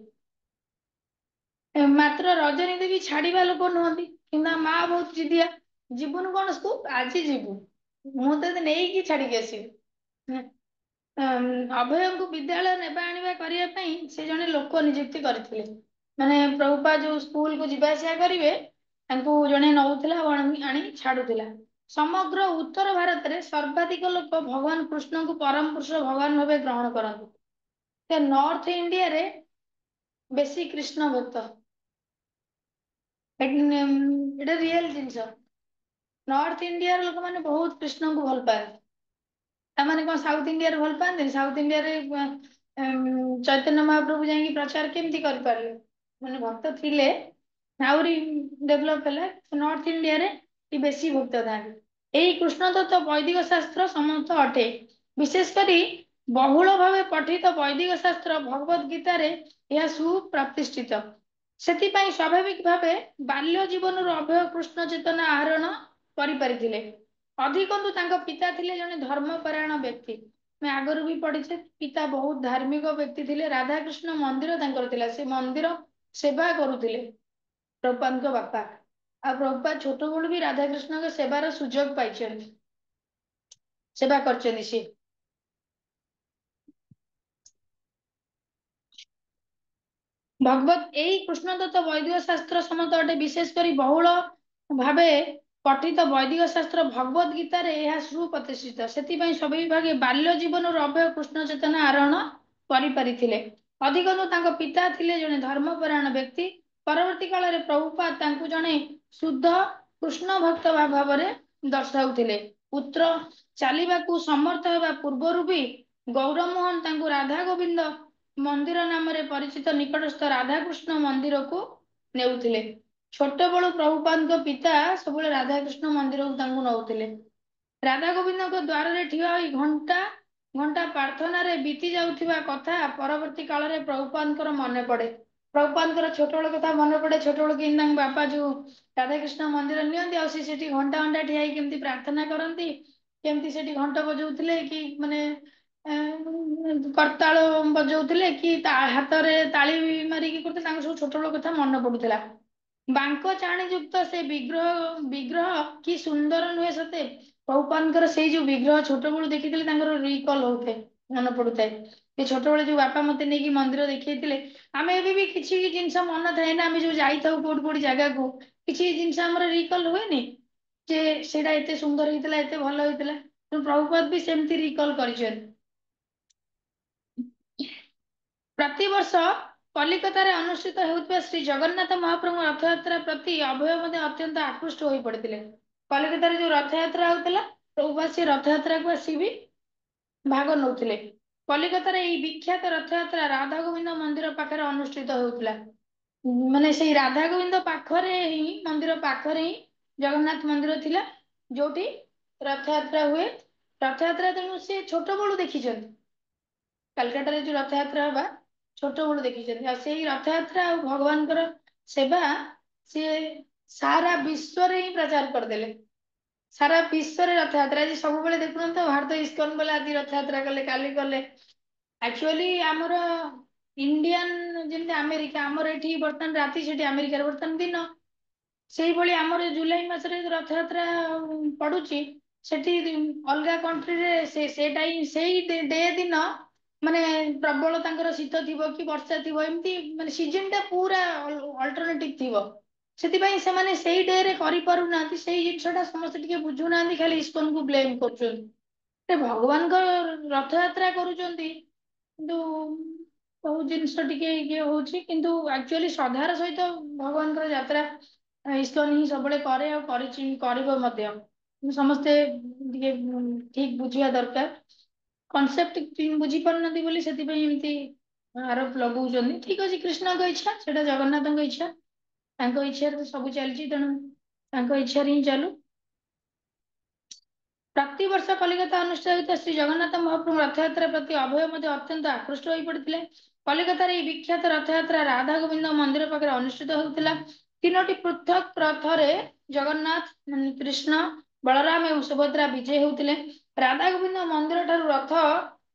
ମାତ୍ର ରଜନୀ ଦେବୀ ଛାଡିବା ଲୋକ ନୁହନ୍ତି, କିନ୍ତୁ ମା ବହୁତ ଜିଦିଆ। ଯିବୁନୁ କଣ ସ୍କୁଲ, ଆଜି ଯିବୁ, ମୁଁ ତତେ ନେଇକି ଛାଡିକି ଆସିବି। ଅଭୟଙ୍କୁ ବିଦ୍ୟାଳୟ ନେବା ଆଣିବା କରିବା ପାଇଁ ସେ ଜଣେ ଲୋକ ନିଯୁକ୍ତି କରିଥିଲେ। ମାନେ ପ୍ରଭୁପାଦ ଯୋଉ ସ୍କୁଲ କୁ ଯିବା ଆସିବା କରିବେ, ତାଙ୍କୁ ଜଣେ ନଉଥିଲା ଆଉ ଆଣି ଛାଡୁଥିଲା। ସମଗ୍ର ଉତ୍ତର ଭାରତରେ ସର୍ବାଧିକ ଲୋକ ଭଗବାନ କୃଷ୍ଣଙ୍କୁ ପରମ ପୁରୁଷ ଭଗବାନ ଭାବେ ଗ୍ରହଣ କରନ୍ତି। ନର୍ଥ ଇଣ୍ଡିଆରେ ବେଶୀ କୃଷ୍ଣ ଭକ୍ତ। ଏଇଟା ରିଏଲ ଜିନିଷ। ନର୍ଥ ଇଣ୍ଡିଆର ଲୋକମାନେ ବହୁତ କୃଷ୍ଣଙ୍କୁ ଭଲ ପାଆନ୍ତି। ତାମାନେ କଣ ସାଉଥ ଇଣ୍ଡିଆରେ ଭଲ ପାଆନ୍ତିନି? ସାଉଥ ଇଣ୍ଡିଆରେ ଚୈତନ୍ୟ ମହାପ୍ରଭୁ ଯାଇକି ପ୍ରଚାର କେମିତି କରିପାରିଲେ? ମାନେ ଭକ୍ତ ଥିଲେ ଆହୁରି ଡେଭଲପ ହେଲା। ନର୍ଥ ଇଣ୍ଡିଆରେ ବେଶୀ ଭକ୍ତ ଥାନ୍ତି। ଏହି କୃଷ୍ଣ ତତ୍ତ୍ୱ ବୈଦିକ ଶାସ୍ତ୍ର ସମସ୍ତ ଅଟେ। ବିଶେଷ କରି ବହୁଳ ଭାବେ ପଠିତ ବୈଦିକ ଶାସ୍ତ୍ର ଭଗବତ ଗୀତାରେ ଏହା ସୁପ୍ରତିଷ୍ଠିତ। ସେଥିପାଇଁ ସ୍ୱାଭାବିକ ଭାବେ ବାଲ୍ୟ ଜୀବନରୁ ଅଭୟ କୃଷ୍ଣ ଚେତନା ଆହରଣ କରିପାରିଥିଲେ। ଅଧିକନ୍ତୁ ତାଙ୍କ ପିତା ଥିଲେ ଜଣେ ଧର୍ମପରାୟଣ ବ୍ୟକ୍ତି। ଆମେ ଆଗରୁ ବି ପଢିଛେ ପିତା ବହୁତ ଧାର୍ମିକ ବ୍ୟକ୍ତି ଥିଲେ। ରାଧାକୃଷ୍ଣ ମନ୍ଦିର ତାଙ୍କର ଥିଲା, ସେ ମନ୍ଦିର ସେବା କରୁଥିଲେ ପ୍ରଭୁପାଦଙ୍କ ବାପା। ଆଉ ପ୍ରଭୁପାଦ ଛୋଟବେଳୁ ବି ରାଧାକୃଷ୍ଣଙ୍କ ସେବାର ସୁଯୋଗ ପାଇଛନ୍ତି, ସେବା କରିଛନ୍ତି ସିଏ। ଭଗବତ ଏଇ କୃଷ୍ଣ ତତ୍ତ୍ୱ ବୈଦିକ ଶାସ୍ତ୍ର ସମତ ଅଟେ। ବିଶେଷ କରି ବହୁଳ ଭାବେ ପଠିତ ବୈଦିକ ଶାସ୍ତ୍ର ଭଗବତ ଗୀତାରେ ଏହା ସୁପ୍ରତିଷ୍ଠିତ। ସେଥିପାଇଁ ସ୍ୱାଭାବିକ ଭାବେ ବାଲ୍ୟ ଜୀବନରୁ ଅଭୟ କୃଷ୍ଣ ଚେତନା ଆରୋହଣ କରିପାରିଥିଲେ। ଅଧିକନ୍ତୁ ତାଙ୍କ ପିତା ଥିଲେ ଜଣେ ଧର୍ମପରାୟଣ ବ୍ୟକ୍ତି। ପରବର୍ତ୍ତୀ କାଳରେ ପ୍ରଭୁପାଦ ତାଙ୍କୁ ଜଣେ ଶୁଦ୍ଧ କୃଷ୍ଣ ଭକ୍ତ ଭାବରେ ଦର୍ଶାଉଥିଲେ। ପୁତ୍ର ଚାଲିବାକୁ ସମର୍ଥ ହେବା ପୂର୍ବରୁ ବି ଗୌରମୋହନ ତାଙ୍କୁ ରାଧା ଗୋବିନ୍ଦ ମନ୍ଦିର ନାମରେ ପରିଚିତ ନିକଟସ୍ଥ ରାଧାକୃଷ୍ଣ ମନ୍ଦିରକୁ ନେଉଥିଲେ। ଛୋଟବେଳୁ ପ୍ରଭୁପାଦଙ୍କ ପିତା ସବୁବେଳେ ରାଧାକୃଷ୍ଣ ମନ୍ଦିରକୁ ତାଙ୍କୁ ନଉଥିଲେ। ରାଧା ଗୋବିନ୍ଦଙ୍କ ଦ୍ୱାରରେ ଠିଆ ହୋଇ ଘଣ୍ଟା ଘଣ୍ଟା ପ୍ରାର୍ଥନାରେ ବିତି ଯାଉଥିବା କଥା ପରବର୍ତ୍ତୀ କାଳରେ ପ୍ରଭୁପାଦଙ୍କର ମନେ ପଡେ। ପ୍ରଭୁପାଦଙ୍କର ଛୋଟବେଳ କଥା ମନେ ପଡେ। ଛୋଟବେଳୁ କେମିତି ତାଙ୍କ ବାପା ଯୋଉ ରାଧାକୃଷ୍ଣ ମନ୍ଦିର ନିଅନ୍ତି, ଆଉ ସେଠି ଘଣ୍ଟା ଘଣ୍ଟା ଠିଆ ହେଇକି କେମିତି ପ୍ରାର୍ଥନା କରନ୍ତି, କେମିତି ସେଠି ଘଣ୍ଟ ବଜଉଥିଲେ କି ମାନେ କରତାଳ ବଜଉଥିଲେ କି ହାତରେ ତାଳି ମାରିକି କରୁଥିଲେ, ତାଙ୍କ ସବୁ ଛୋଟବେଳ କଥା ମନେ ପଡୁଥିଲା। ବାଙ୍କ ଚାହାଣି ଯୁକ୍ତ ସେ ବିଗ୍ରହ କି ସୁନ୍ଦର ନୁହେଁ ସତେ? ପ୍ରଭୁପାଦଙ୍କର ସେଇ ଯୋଉ ବିଗ୍ରହ ଛୋଟବେଳୁ ଦେଖିଥିଲେ ତାଙ୍କର ରିକଲ ହଉଥାଏ, ମନେ ପଡୁଥାଏ। ସେ ଛୋଟବେଳେ ଯୋଉ ବାପା ମତେ ନେଇକି ମନ୍ଦିର ଦେଖେଇଥିଲେ, ଆମେ ଏବେ ବି କିଛି ଜିନିଷ ମନେ ଥାଏ ନା, ଆମେ ଯୋଉ ଯାଇଥାଉ କୋଉଠି କୋଉଠି ଜାଗାକୁ, କିଛି ଜିନିଷ ଆମର ରିକଲ ହୁଏନି ଯେ ସେଇଟା ଏତେ ସୁନ୍ଦର ହେଇଥିଲା, ଏତେ ଭଲ ହେଇଥିଲା। ପ୍ରଭୁପାଦ ବି ସେମିତି ରିକଲ କରିଛନ୍ତି। ପ୍ରତିବର୍ଷ କଲିକତାରେ ଅନୁଷ୍ଠିତ ହେଉଥିବା ଶ୍ରୀ ଜଗନ୍ନାଥ ମହାପ୍ରଭୁ ରଥଯାତ୍ରା ପ୍ରତି ଅଭୟ ମଧ୍ୟ ଅତ୍ୟନ୍ତ ଆକୃଷ୍ଟ ହୋଇ ପଡିଥିଲେ। କଲିକତାରେ ଯୋଉ ରଥଯାତ୍ରା ହଉଥିଲା, ପ୍ରଭୁପାଦ ସେ ରଥଯାତ୍ରାକୁ ଆସିବି ଭାଗ ନଉଥିଲେ। କଲିକତାରେ ଏହି ବିଖ୍ୟାତ ରଥଯାତ୍ରା ରାଧା ଗୋବିନ୍ଦ ମନ୍ଦିର ପାଖରେ ଅନୁଷ୍ଠିତ ହେଉଥିଲା। ମାନେ ସେଇ ରାଧା ଗୋବିନ୍ଦ ପାଖରେ ହିଁ, ମନ୍ଦିର ପାଖରେ ହିଁ ଜଗନ୍ନାଥ ମନ୍ଦିର ଥିଲା, ଯୋଉଠି ରଥଯାତ୍ରା ହୁଏ। ରଥଯାତ୍ରା ତେଣୁ ସେ ଛୋଟ ବେଳୁ ଦେଖିଛନ୍ତି। କାଲକାଟାରେ ଯୋଉ ରଥଯାତ୍ରା ହବା ଛୋଟ ବେଳୁ ଦେଖିଛନ୍ତି। ଆଉ ସେଇ ରଥଯାତ୍ରା ଆଉ ଭଗବାନଙ୍କର ସେବା ସିଏ ସାରା ବିଶ୍ଵରେ ହିଁ ପ୍ରଚାର କରିଦେଲେ। ସାରା ବିଶ୍ଵରେ ରଥଯାତ୍ରା ଆଜି ସବୁବେଳେ ଦେଖୁଛନ୍ତି ତ, ଭାରତ ଇସ୍କନ ବାଲା ଆଜି ରଥଯାତ୍ରା କଲେ, କାଲି କଲେ। ଆକ୍ଚୁଆଲି ଆମର ଇଣ୍ଡିଆନ ଯେମିତି ଆମେରିକା, ଆମର ଏଠି ବର୍ତ୍ତମାନ ରାତି, ସେଠି ଆମେରିକାରେ ବର୍ତ୍ତମାନ ଦିନ। ସେଇଭଳି ଆମର ଜୁଲାଇ ମାସରେ ରଥଯାତ୍ରା ପଡୁଛି, ସେଠି ଅଲଗା କଣ୍ଟ୍ରିରେ ସେଇଟା ହିଁ ସେଇ ଡେ ଦିନ ମାନେ ପ୍ରବଳ ତାଙ୍କର ଶୀତ ଥିବ କି ବର୍ଷା ଥିବ, ଏମିତି ମାନେ ସିଜନ ଟା ପୁରା ଅଲ୍ଟରନେଟିଭ ଥିବ। ସେଥିପାଇଁ ସେମାନେ ସେଇ ଡେରେ କରିପାରୁନାହାନ୍ତି। ସେଇ ଜିନିଷ ଟା ସମସ୍ତେ ଟିକେ ବୁଝୁନାହାନ୍ତି, ଖାଲି ଇସ୍କନକୁ ବ୍ଲେମ କରୁଛନ୍ତି। ଭଗବାନଙ୍କ ରଥଯାତ୍ରା କରୁଛନ୍ତି କିନ୍ତୁ ବହୁତ ଜିନିଷ ଟିକେ ଇଏ ହଉଛି, କିନ୍ତୁ ଆକ୍ଚୁଆଲି ଶ୍ରଦ୍ଧାର ସହିତ ଭଗବାନଙ୍କର ଯାତ୍ରା ଇସ୍କନ ହିଁ ସବୁବେଳେ କରେ, ଆଉ କରିଛି, କରିବ ମଧ୍ୟ। ସମସ୍ତେ ଟିକେ ଠିକ ବୁଝିବା ଦରକାର। କନସେପ୍ଟ ବୁଝି ପାରୁନାହାନ୍ତି ବୋଲି ସେଥିପାଇଁ ଏମିତି ଆରୋପ ଲଗଉଛନ୍ତି। ଠିକ ଅଛି, କୃଷ୍ଣଙ୍କ ଇଚ୍ଛା, ସେଇଟା ଜଗନ୍ନାଥଙ୍କ ଇଚ୍ଛା। ତାଙ୍କ ଇଚ୍ଛାରେ ତ ସବୁ ଚାଲିଛି, ତେଣୁ ତାଙ୍କ ଇଚ୍ଛାରେ ହିଁ ଚାଲୁ। ପ୍ରତିବର୍ଷ କଲିକତା ଅନୁଷ୍ଠିତ ହେଉଥିବା ଶ୍ରୀ ଜଗନ୍ନାଥ ମହାପ୍ରଭୁ ରଥଯାତ୍ରା ପ୍ରତି ଅଭୟ ମଧ୍ୟ ଅତ୍ୟନ୍ତ ଆକୃଷ୍ଟ ହୋଇ ପଡିଥିଲେ। କଲିକତାରେ ଏହି ବିଖ୍ୟାତ ରଥଯାତ୍ରା ରାଧା ଗୋବିନ୍ଦ ମନ୍ଦିର ପାଖରେ ଅନୁଷ୍ଠିତ ହେଉଥିଲା। ତିନୋଟି ପୃଥକ ରଥରେ ଜଗନ୍ନାଥ, କୃଷ୍ଣ, ବଳରାମ ଏବଂ ସୁଭଦ୍ରା ବିଜେ ହେଉଥିଲେ। ରାଧା ଗୋବିନ୍ଦ ମନ୍ଦିର ଠାରୁ ରଥ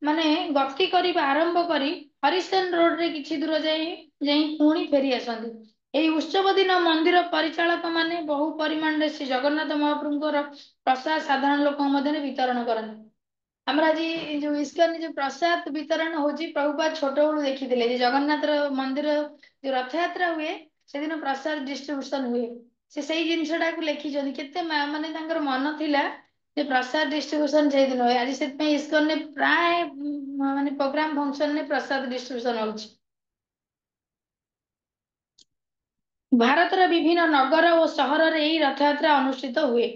ମାନେ ଗତି କରିବା ଆରମ୍ଭ କରି ହରିଶନ ରୋଡରେ କିଛି ଦୂର ଯାଇ ପୁଣି ଫେରି ଆସନ୍ତି। ଏହି ଉତ୍ସବ ଦିନ ମନ୍ଦିର ପରିଚାଳକ ମାନେ ବହୁ ପରିମାଣରେ ଶ୍ରୀ ଜଗନ୍ନାଥ ମହାପ୍ରଭୁଙ୍କର ପ୍ରସାଦ ସାଧାରଣ ଲୋକଙ୍କ ମଧ୍ୟରେ ବିତରଣ କରନ୍ତି। ଆମର ଆଜି ଯୋଉ ଇସ୍କନ ଯୋଉ ପ୍ରସାଦ ବିତରଣ ହଉଛି, ପ୍ରଭୁପାଦ ଛୋଟ ବେଳୁ ଦେଖିଥିଲେ ଯେ ଜଗନ୍ନାଥର ମନ୍ଦିର ଯୋଉ ରଥଯାତ୍ରା ହୁଏ, ସେଦିନ ପ୍ରସାଦ ଡିଷ୍ଟ୍ରିବ୍ୟୁସନ ହୁଏ। ସେ ସେଇ ଜିନିଷ ଟାକୁ ଲେଖିଛନ୍ତି। କେତେ ମାନେ ତାଙ୍କର ମନ ଥିଲା ଯେ ପ୍ରସାଦ ଡିଷ୍ଟ୍ରିବ୍ୟୁସନ ସେଇଦିନ ହୁଏ। ଆଜି ସେଥିପାଇଁ ଇସ୍କନରେ ପ୍ରାୟ ମାନେ ପ୍ରୋଗ୍ରାମ ଫଙ୍କସନରେ ପ୍ରସାଦ ଡିଷ୍ଟ୍ରିବ୍ୟୁସନ ହଉଛି। ଭାରତର ବିଭିନ୍ନ ନଗର ଓ ସହରରେ ଏହି ରଥଯାତ୍ରା ଅନୁଷ୍ଠିତ ହୁଏ।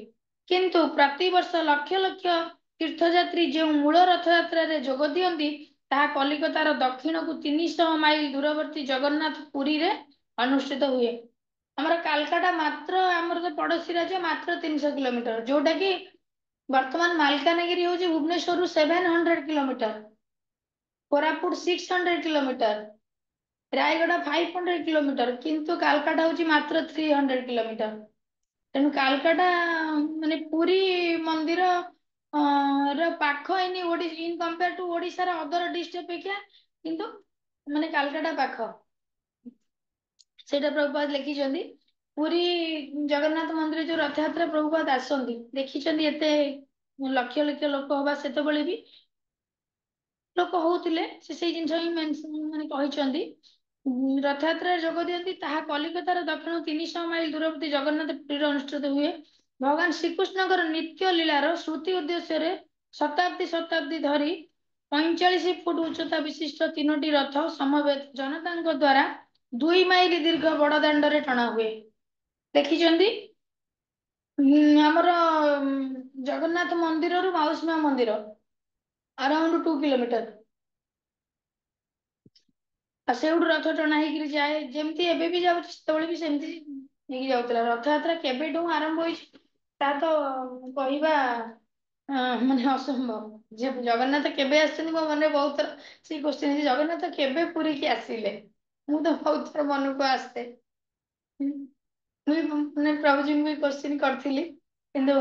କିନ୍ତୁ ପ୍ରତିବର୍ଷ ଲକ୍ଷ ଲକ୍ଷ ତୀର୍ଥଯାତ୍ରୀ ଯେଉଁ ମୂଳ ରଥଯାତ୍ରାରେ ଯୋଗ ଦିଅନ୍ତି, ତାହା କଲିକତାର ଦକ୍ଷିଣକୁ 300 ମାଇଲ ଦୂରବର୍ତ୍ତୀ ଜଗନ୍ନାଥ ପୁରୀରେ ଅନୁଷ୍ଠିତ ହୁଏ। ଆମର କାଲକାଟା ମାତ୍ର, ଆମର ତ ପଡୋଶୀ ରାଜ୍ୟ, ମାତ୍ର 300 କିଲୋମିଟର, ଯୋଉଟା କି ବର୍ତ୍ତମାନ ମାଲକାନଗିରି ହଉଛି ଭୁବନେଶ୍ୱରରୁ 700 kilometre, Koraput 600 kilometre, Rayagada 500 kilometre, କିନ୍ତୁ କାଲକାଟା ହଉଛି ମାତ୍ର 300 କିଲୋମିଟର। ତେଣୁ କାଲକାଟା ମାନେ ପୁରୀ ମନ୍ଦିର ର ପାଖ ଇନ କମ୍ପେୟାର ଟୁ ଓଡିଶାର ଅଦର ଡିଷ୍ଟ୍ରିକ୍ଟ ଅପେକ୍ଷା, କିନ୍ତୁ ମାନେ କାଲକାଟା ପାଖ, ସେଇଟା ପ୍ରଭୁପାଦ ଲେଖିଛନ୍ତି। ପୁରୀ ଜଗନ୍ନାଥ ମନ୍ଦିର ଯୋଉ ରଥଯାତ୍ରା ପ୍ରଭୁପାଦ ଆସନ୍ତି, ଦେଖିଛନ୍ତି ଏତେ ଲକ୍ଷ ଲକ୍ଷ ଲୋକ ହବା, ସେତେବେଳେ ବି ଲୋକ ହଉଥିଲେ, ସେ ସେଇ ଜିନିଷ ହିଁ ମାନେ କହିଛନ୍ତି। ରଥଯାତ୍ରାରେ ଯୋଗ ଦିଅନ୍ତି, ତାହା କଲିକତାର ଦକ୍ଷିଣ 300 ମାଇଲ ଦୂରବର୍ତ୍ତୀ ଜଗନ୍ନାଥ ପୁରୀରେ ଅନୁଷ୍ଠିତ ହୁଏ। ଭଗବାନ ଶ୍ରୀକୃଷ୍ଣଙ୍କର ନିତ୍ୟ ଲୀଳାର ସ୍ମୃତି ଉଦ୍ଦେଶ୍ୟରେ ଶତାବ୍ଦୀ ଶତାବ୍ଦୀ ଧରି 45 ଫୁଟ ଉଚ୍ଚତା ବିଶିଷ୍ଟ 3ଟି ରଥ ସମବେତ ଜନତାଙ୍କ ଦ୍ୱାରା 2 ମାଇଲ ଦୀର୍ଘ ବଡ ଦାଣ୍ଡରେ ଟଣା ହୁଏ। ଦେଖିଛନ୍ତି ଆମର ଜଗନ୍ନାଥ ମନ୍ଦିରରୁ ମାଉସୀ ମା ମନ୍ଦିର ଆରାଉଣ୍ଡ 2 କିଲୋମିଟର, ଆଉ ସେଇଠୁ ରଥ ଟଣା ହେଇକିରି ଯାଏ, ଯେମିତି ଏବେ ବି ଯାଉଛି, ସେତେବେଳେ ବି ସେମିତି ହେଇକି ଯାଉଥିଲା। ରଥଯାତ୍ରା କେବେଠୁ ଆରମ୍ଭ ହେଇଛି ତାହା ତ କହିବା ମାନେ ଅସମ୍ଭବ। ଯେ ଜଗନ୍ନାଥ କେବେ ଆସିଛନ୍ତି, ମୋ ମନରେ ବହୁତ ଥର ସେଇ କୋଶ୍ଚିନ୍ ହେଇଛି, ଜଗନ୍ନାଥ କେବେ ପୁରୀ କି ଆସିଲେ? ମୁଁ ତ ବହୁତ ଥର ମନକୁ ଆସେ, ମୁଁ ମାନେ ପ୍ରଭୁଜୀଙ୍କୁ ବି କୋଶ୍ଚିନ୍ କରିଥିଲି, କିନ୍ତୁ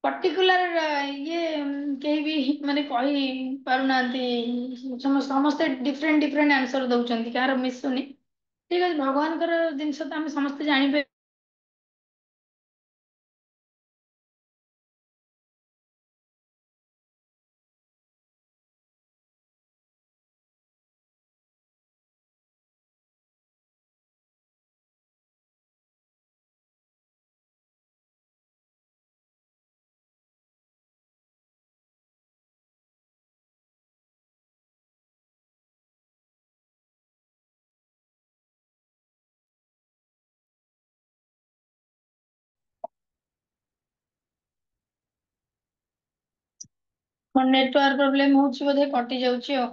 ପର୍ଟିକୁଲାର ଇଏ କେହି ବି ମାନେ କହି ପାରୁନାହାନ୍ତି। ସମସ୍ତେ ଡିଫରେଣ୍ଟ ଡିଫରେଣ୍ଟ ଆନ୍ସର ଦଉଛନ୍ତି, କାହାର ମିଶୁନି। ଠିକ ଅଛି, ଭଗବାନଙ୍କର ଜିନିଷ ତ ଆମେ ସମସ୍ତେ ଜାଣିପାରିବା। କଣ ନେଟୱାର୍କ ପ୍ରୋବ୍ଲେମ ହଉଛି ବୋଧେ, କଟି ଯାଉଛି ଆଉ।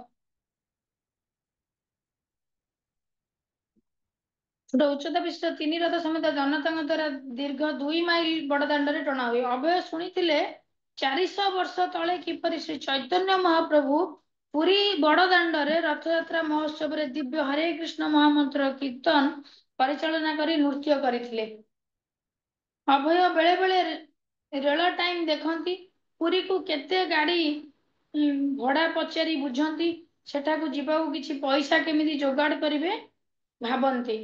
ଗୋଟେ ଉଚ୍ଚତା ବିଶିଷ୍ଟ 3 ରଥ ସମେତ ଜନତାଙ୍କ ଦ୍ୱାରା ଦୀର୍ଘ 2 ମାଇଲ ବଡ ଦାଣ୍ଡରେ ଟଣା ହୁଏ। ଅଭୟ ଶୁଣିଥିଲେ 400 ବର୍ଷ ତଳେ କିପରି ଶ୍ରୀ ଚୈତନ୍ୟ ମହାପ୍ରଭୁ ପୁରୀ ବଡ ଦାଣ୍ଡରେ ରଥଯାତ୍ରା ମହୋତ୍ସବରେ ଦିବ୍ୟ ହରେ କୃଷ୍ଣ ମହାମନ୍ତ୍ର କୀର୍ତ୍ତନ ପରିଚାଳନା କରି ନୃତ୍ୟ କରିଥିଲେ। ଅଭୟ ବେଳେ ବେଳେ ରେଳ ଟାଇମ ଦେଖନ୍ତି, ପୁରୀକୁ କେତେ ଗାଡି ଭଡା ପଚାରି ବୁଝନ୍ତି, ସେଠାକୁ ଯିବାକୁ କିଛି ପଇସା କେମିତି ଯୋଗାଡ଼ କରିବେ ଭାବନ୍ତି।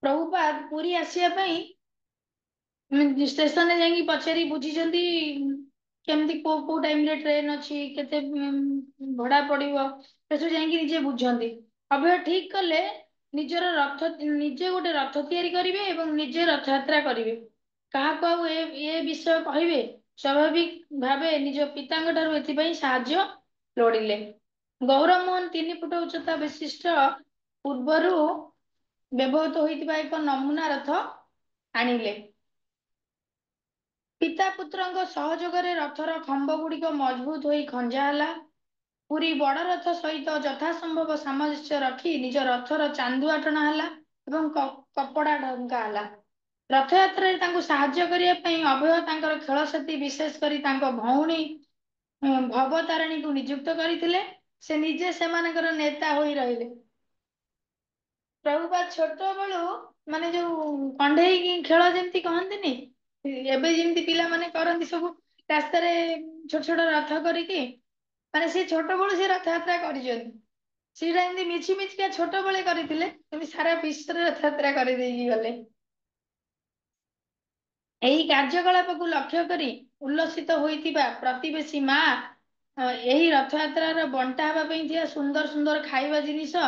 ପ୍ରଭୁପାଦ ପୁରୀ ଆସିବା ପାଇଁ ଷ୍ଟେସନରେ ଯାଇକି ପଚାରି ବୁଝିଛନ୍ତି କେମିତି କୋଉ କୋଉ ଟାଇମରେ ଟ୍ରେନ ଅଛି, କେତେ ଭଡା ପଡିବ, ସେସବୁ ଯାଇକି ନିଜେ ବୁଝନ୍ତି। ଅଭୟ ଠିକ କଲେ ନିଜର ରଥ, ନିଜେ ଗୋଟେ ରଥ ତିଆରି କରିବେ ଏବଂ ନିଜେ ରଥଯାତ୍ରା କରିବେ। କାହାକୁ ଆଉ ଏ ବିଷୟ କହିବେ? ସ୍ୱାଭାବିକ ଭାବେ ନିଜ ପିତାଙ୍କ ଠାରୁ ଏଥିପାଇଁ ସାହାଯ୍ୟ ଲୋଡ଼ିଲେ। ଗୌରବ ମୋହନ 3 ଫୁଟ ଉଚ୍ଚତା ବିଶିଷ୍ଟ ପୂର୍ବରୁ ବ୍ୟବହୃତ ହୋଇଥିବା ଏକ ନମୁନା ରଥ ଆଣିଲେ। ପିତା ପୁତ୍ରଙ୍କ ସହଯୋଗରେ ରଥର ଖମ୍ବ ଗୁଡିକ ମଜବୁତ ହୋଇ ଖଞ୍ଜା ହେଲା। ପୁରୀ ବଡ ରଥ ସହିତ ଯଥା ସମ୍ଭବ ସାମଞ୍ଜସ୍ୟ ରଖି ନିଜ ରଥର ଚାନ୍ଦୁଆ ଟଣା ହେଲା ଏବଂ କପଡା ଢଙ୍କା ହେଲା। ରଥଯାତ୍ରାରେ ତାଙ୍କୁ ସାହାଯ୍ୟ କରିବା ପାଇଁ ଅଭୟ ତାଙ୍କର ଖେଳ ସାଥୀ, ବିଶେଷ କରି ତାଙ୍କ ଭଉଣୀ ଭବତାରିଣୀକୁ ନିଯୁକ୍ତ କରିଥିଲେ। ସେ ନିଜେ ସେମାନଙ୍କର ନେତା ହୋଇ ରହିଲେ। ପ୍ରଭୁପାଦ ଛୋଟ ବେଳୁ ମାନେ ଯୋଉ କଣ୍ଢେଇ ଖେଳ ଯେମିତି କହନ୍ତିନି, ଏବେ ଯେମିତି ପିଲାମାନେ କରନ୍ତି ସବୁ ରାସ୍ତାରେ ଛୋଟ ଛୋଟ ରଥ କରିକି, ମାନେ ସେ ଛୋଟ ବେଳୁ ସେ ରଥଯାତ୍ରା କରିଛନ୍ତି। ସେଇଟା ଏମିତି ମିଛି ମିଛିକା ଛୋଟବେଳେ କରିଥିଲେ, ଏମିତି ସାରା ବିଶ୍ୱରେ ରଥଯାତ୍ରା କରିଦେଇକି ଗଲେ। ଏହି କାର୍ଯ୍ୟକଳାପକୁ ଲକ୍ଷ୍ୟ କରି ଉଲ୍ଲସିତ ହୋଇଥିବା ପ୍ରତିବେଶୀ ମା ଏହି ରଥଯାତ୍ରାର ବଣ୍ଟା ହେବା ପାଇଁ ଥିବା ସୁନ୍ଦର ସୁନ୍ଦର ଖାଇବା ଜିନିଷ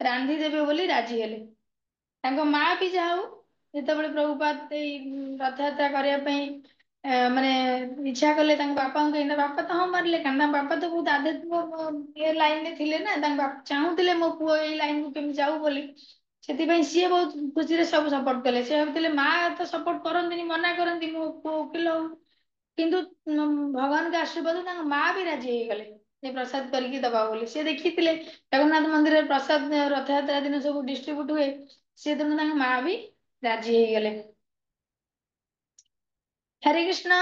ରାନ୍ଧିଦେବେ ବୋଲି ରାଜି ହେଲେ। ତାଙ୍କ ମା ବି ଯାହା ହଉ, ଯେତେବେଳେ ପ୍ରଭୁପାଦ ଏଇ ରଥଯାତ୍ରା କରିବା ପାଇଁ ମାନେ ଇଚ୍ଛା କଲେ, ତାଙ୍କ ବାପାଙ୍କୁ କହିଲେ, ବାପା ତ ହଁ ମାରିଲେ, କାରଣ ତାଙ୍କ ବାପା ତ ବହୁତ ଆଧ୍ୟାତ୍ମିକ ଏ ଲାଇନରେ ଥିଲେ ନା, ତାଙ୍କ ବାପା ଚାହୁଁଥିଲେ ମୋ ପୁଅ ଏଇ ଲାଇନକୁ କେମିତି ଯାଉ ବୋଲି। ସେଥିପାଇଁ ସିଏ ବହୁତ ଖୁସିରେ ସବୁ ସପୋର୍ଟ କଲେ। ସେ ଭାବିଥିଲେ ମା ତ ସପୋର୍ଟ କରନ୍ତିନି, ମନା କରନ୍ତି ମୋ ପୁଅ ଓକିଲ ହଉ, କିନ୍ତୁ ଭଗବାନଙ୍କ ଆଶୀର୍ବାଦ ତାଙ୍କ ମା ବି ରାଜି ହେଇଗଲେ ସେ ପ୍ରସାଦ କରିକି ଦବା ବୋଲି। ସେ ଦେଖିଥିଲେ ଜଗନ୍ନାଥ ମନ୍ଦିରରେ ପ୍ରସାଦ ରଥଯାତ୍ରା ଦିନ ସବୁ ଡିଷ୍ଟ୍ରିବ୍ୟୁଟ ହୁଏ, ସେଦିନ ତାଙ୍କ ମା ବି ରାଜି ହେଇଗଲେ। ହରେ କୃଷ୍ଣ।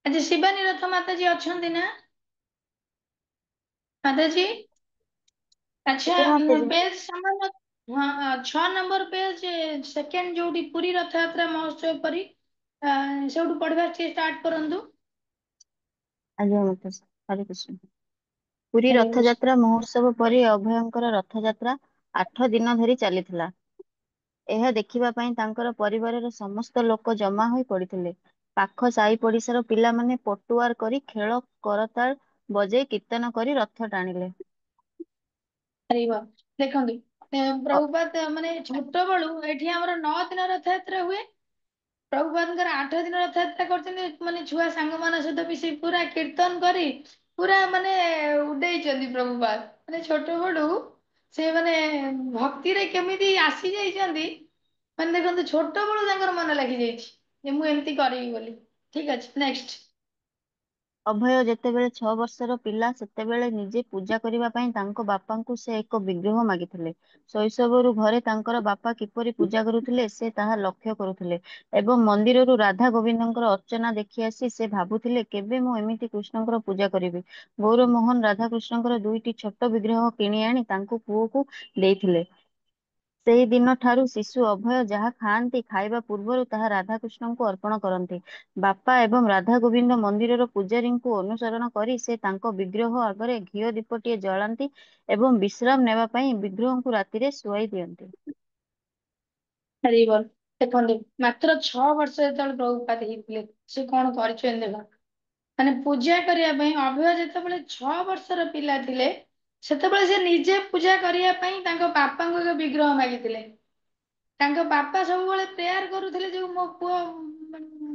ଆଜି ଶିବାନୀ ରଥ ମାତାଜୀ ଅଛନ୍ତି ନା ମାତାଜୀ? ଆଚ୍ଛା, ଆଜ୍ଞା ମାତାଜୀ। ପେଜ ସାମାନ୍ୟ, ହଁ 6 ନମ୍ବର ପେଜ, ସେକେଣ୍ଡ ଯୋଉଠି ପୁରୀ ରଥଯାତ୍ରା ମହୋତ୍ସବ ପରି, ସେଇଠୁ ପଢିବା ଟିକେ ଷ୍ଟାର୍ଟ କରନ୍ତୁ। ଆଜ୍ଞା ମାତାଜୀ। ହରେ କୃଷ୍ଣ। ପୁରୀ ହରେ କୃଷ୍ଣ। ରଥଯାତ୍ରା ମହୋତ୍ସବ ପରି ଅଭୟଙ୍କର ରଥଯାତ୍ରା 8 ଦିନ ଧରି ଚାଲିଥିଲା। ଏହା ଦେଖିବା ପାଇଁ ତାଙ୍କର ପରିବାରର ସମସ୍ତ ଲୋକ ଜମା ହୋଇ ପଡିଥିଲେ। ପାଖ ସାହି ପଡିଶାର ପିଲାମାନେ ପଟୁଆର କରି ଖେଳ କରତାଳ ବଜେଇ କୀର୍ତ୍ତନ କରି ରଥ ଟାଣିଲେ। ଦେଖନ୍ତୁ, ଅ- ପ୍ରଭୁପାତ ମାନେ ଛୋଟ ବେଳୁ ଏଠି ଆମର 9 ଦିନ ରଥଯାତ୍ରା ହୁଏ, ପ୍ରଭୁପାଦଙ୍କର 8 ଦିନ ରଥଯାତ୍ରା କରିଛନ୍ତି। ମାନେ ଛୁଆ ସାଙ୍ଗମାନଙ୍କ ସହିତ ମିଶି ପୁରା କୀର୍ତ୍ତନ କରି ପୁରା ମାନେ ଉଡେଇଛନ୍ତି ପ୍ରଭୁପାଦ। ମାନେ ଛୋଟ ବେଳୁ ସେ ମାନେ ଭକ୍ତିରେ କେମିତି ଆସି ଯାଇଛନ୍ତି, ମାନେ ଦେଖନ୍ତୁ ଛୋଟ ବେଳୁ ତାଙ୍କର ମନ ଲାଗି ଯାଇଛି ଯେ ମୁଁ ଏମିତି କରିବି ବୋଲି। ଠିକ ଅଛି, ନେକ୍ସଟ। ଅଭୟ ଯେତେବେଳେ 6 ବର୍ଷର ପିଲା, ସେତେବେଳେ ନିଜେ ପୂଜା କରିବା ପାଇଁ ତାଙ୍କ ବାପାଙ୍କୁ ସେ ଏକ ବିଗ୍ରହ ମାଗିଥିଲେ। ଶୈଶବରୁ ଘରେ ତାଙ୍କର ବାପା କିପରି ପୂଜା କରୁଥିଲେ ସେ ତାହା ଲକ୍ଷ୍ୟ କରୁଥିଲେ ଏବଂ ମନ୍ଦିରରୁ ରାଧା ଗୋବିନ୍ଦଙ୍କର ଅର୍ଚ୍ଚନା ଦେଖି ଆସି ସେ ଭାବୁଥିଲେ, କେବେ ମୁଁ ଏମିତି କୃଷ୍ଣଙ୍କର ପୂଜା କରିବି। ଗୌରମୋହନ ରାଧାକୃଷ୍ଣଙ୍କର 2ଟି ଛୋଟ ବିଗ୍ରହ କିଣି ଆଣି ତାଙ୍କୁ ପୁଅକୁ ଦେଇଥିଲେ। ସେହି ଦିନ ଠାରୁ ଶିଶୁ ଅଭୟ ଯାହା ଖାଆନ୍ତି, ଖାଇବା ପୂର୍ବରୁ ତାହା ରାଧାକୃଷ୍ଣଙ୍କୁ ଅର୍ପଣ କରନ୍ତି। ବାପା ଏବଂ ରାଧା ଗୋବିନ୍ଦ ମନ୍ଦିରର ପୂଜାରୀଙ୍କୁ ଅନୁସରଣ କରି ସେ ତାଙ୍କ ବିଗ୍ରହ ଆଗରେ ଘିଅ ଦୀପଟିଏ ଜଳାନ୍ତି ଏବଂ ବିଶ୍ରାମ ନେବା ପାଇଁ ବିଗ୍ରହଙ୍କୁ ରାତିରେ ଶୁଆଇ ଦିଅନ୍ତି। ହରିବଲ। ଦେଖନ୍ତୁ, ମାତ୍ର 6 ବର୍ଷ ଯେତେବେଳେ ପ୍ରଭୁପାଦ ହେଇଥିଲେ, ସେ କଣ କରିଛନ୍ତି ଦେଖ। ମାନେ ପୂଜା କରିବା ପାଇଁ ଅଭୟ ଯେତେବେଳେ 6 ବର୍ଷର ପିଲା ଥିଲେ, ସେତେବେଳେ ସେ ନିଜେ ପୂଜା କରିବା ପାଇଁ ତାଙ୍କ ବାପାଙ୍କୁ ଏକ ବିଗ୍ରହ ମାଗିଥିଲେ। ତାଙ୍କ ବାପା ସବୁବେଳେ ପ୍ରେୟାର କରୁଥିଲେ ଯେ ମୋ ପୁଅ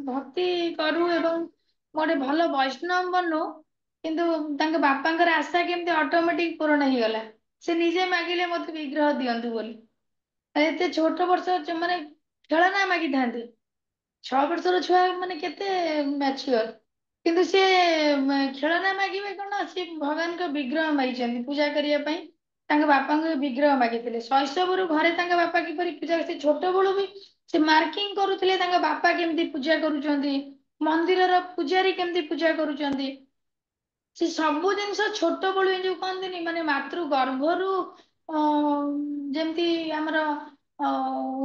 ଭକ୍ତି କରୁ ଏବଂ ଗୋଟେ ଭଲ ବୈଷ୍ଣବ ବନୁ, କିନ୍ତୁ ତାଙ୍କ ବାପାଙ୍କର ଆଶା କେମିତି ଅଟୋମେଟିକ ପୂରଣ ହେଇଗଲା। ସେ ନିଜେ ମାଗିଲେ ମତେ ବିଗ୍ରହ ଦିଅନ୍ତୁ ବୋଲି। ଏତେ ଛୋଟ ବର୍ଷ ମାନେ ଖେଳନା ମାଗିଥାନ୍ତି। 6 ବର୍ଷର ଛୁଆ ମାନେ କେତେ ମ୍ୟାଚୁଅର। କିନ୍ତୁ ସେ ଖେଳନା ମାଗିବେ କଣ, ସେ ଭଗବାନଙ୍କ ବିଗ୍ରହ ମାଗିଛନ୍ତି ପୂଜା କରିବା ପାଇଁ। ତାଙ୍କ ବାପାଙ୍କୁ ବିଗ୍ରହ ମାଗିଥିଲେ। ଶୈଶବରୁ ଘରେ ତାଙ୍କ ବାପା କିପରି ପୂଜା, ସେ ଛୋଟ ବେଳୁ ବି ସେ ମାର୍କିଂ କରୁଥିଲେ ତାଙ୍କ ବାପା କେମିତି ପୂଜା କରୁଛନ୍ତି, ମନ୍ଦିରର ପୂଜାରୀ କେମିତି ପୂଜା କରୁଛନ୍ତି। ସେ ସବୁ ଜିନିଷ ଛୋଟ ବେଳୁ, ଏ ଯୋଉ କହନ୍ତିନି ମାନେ ମାତୃ ଗର୍ଭରୁ ଅ ଯେମିତି ଆମର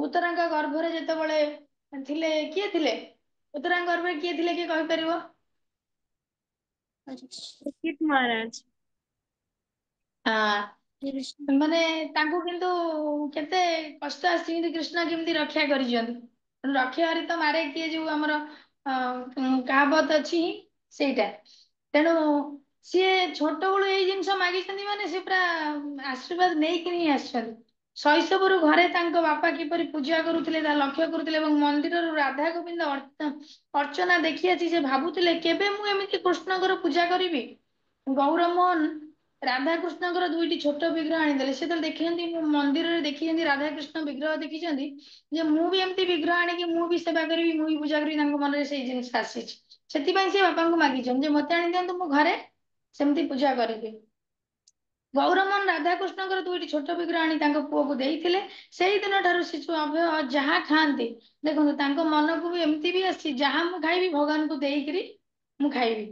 ଉତ୍ତରାଙ୍କ ଗର୍ଭରେ ଯେତେବେଳେ ଥିଲେ, କିଏ ଥିଲେ ଉତ୍ତରାଙ୍କ ଗର୍ଭରେ, କିଏ ଥିଲେ କିଏ କହିପାରିବ? ଉଚିତ ମହାରାଜ। ହଁ, ମାନେ ତାଙ୍କୁ କିନ୍ତୁ କେତେ କଷ୍ଟ ଆସିଛି, କିନ୍ତୁ କୃଷ୍ଣ କେମିତି ରକ୍ଷା କରିଛନ୍ତି। ରକ୍ଷାହରି ତ ମାରେ କିଏ, ଯୋଉ ଆମର କାହାବତ ଅଛି ସେଇଟା। ତେଣୁ ସିଏ ଛୋଟ ବେଳୁ ଏଇ ଜିନିଷ ମାଗିଛନ୍ତି, ମାନେ ସେ ପୁରା ଆଶୀର୍ବାଦ ନେଇକି ହିଁ ଆସିଛନ୍ତି। ଶୈଶବରୁ ଘରେ ତାଙ୍କ ବାପା କିପରି ପୂଜା କରୁଥିଲେ ତା ଲକ୍ଷ୍ୟ କରୁଥିଲେ ଏବଂ ମନ୍ଦିରରୁ ରାଧା ଗୋବିନ୍ଦ ଅର୍ଚ୍ଚନା ଦେଖି ଆସି ସେ ଭାବୁଥିଲେ, କେବେ ମୁଁ ଏମିତି କୃଷ୍ଣଙ୍କର ପୂଜା କରିବି। ଗୌର ମୋହନ ରାଧାକୃଷ୍ଣଙ୍କର 2ଟି ଛୋଟ ବିଗ୍ରହ ଆଣିଦେଲେ। ସେ ଯେତେବେଳେ ଦେଖିଛନ୍ତି, ମୁଁ ମନ୍ଦିରରେ ଦେଖିଛନ୍ତି ରାଧାକୃଷ୍ଣ ବିଗ୍ରହ ଦେଖିଛନ୍ତି, ଯେ ମୁଁ ବି ଏମିତି ବିଗ୍ରହ ଆଣିକି ମୁଁ ବି ସେବା କରିବି, ମୁଁ ବି ପୂଜା କରିବି, ତାଙ୍କ ମନରେ ସେଇ ଜିନିଷ ଆସିଛି। ସେଥିପାଇଁ ସେ ବାପାଙ୍କୁ ମାଗିଛନ୍ତି ଯେ ମତେ ଆଣି ଦିଅନ୍ତୁ, ମୁଁ ଘରେ ସେମିତି ପୂଜା କରିବି। ଗୌରମୋହନ ରାଧାକୃଷ୍ଣଙ୍କର 2ଟି ଛୋଟ ବିଗ୍ରହ ଆଣି ତାଙ୍କ ପୁଅକୁ ଦେଇଥିଲେ। ସେଇ ଦିନ ଠାରୁ ଶିଶୁ ଅଭୟ ଯାହା ଖାଆନ୍ତି, ଦେଖନ୍ତୁ ତାଙ୍କ ମନକୁ ବି ଏମିତି ବି ଆସିଛି, ଯାହା ମୁଁ ଖାଇବି ଭଗବାନଙ୍କୁ ଦେଇକିରି ମୁଁ ଖାଇବି।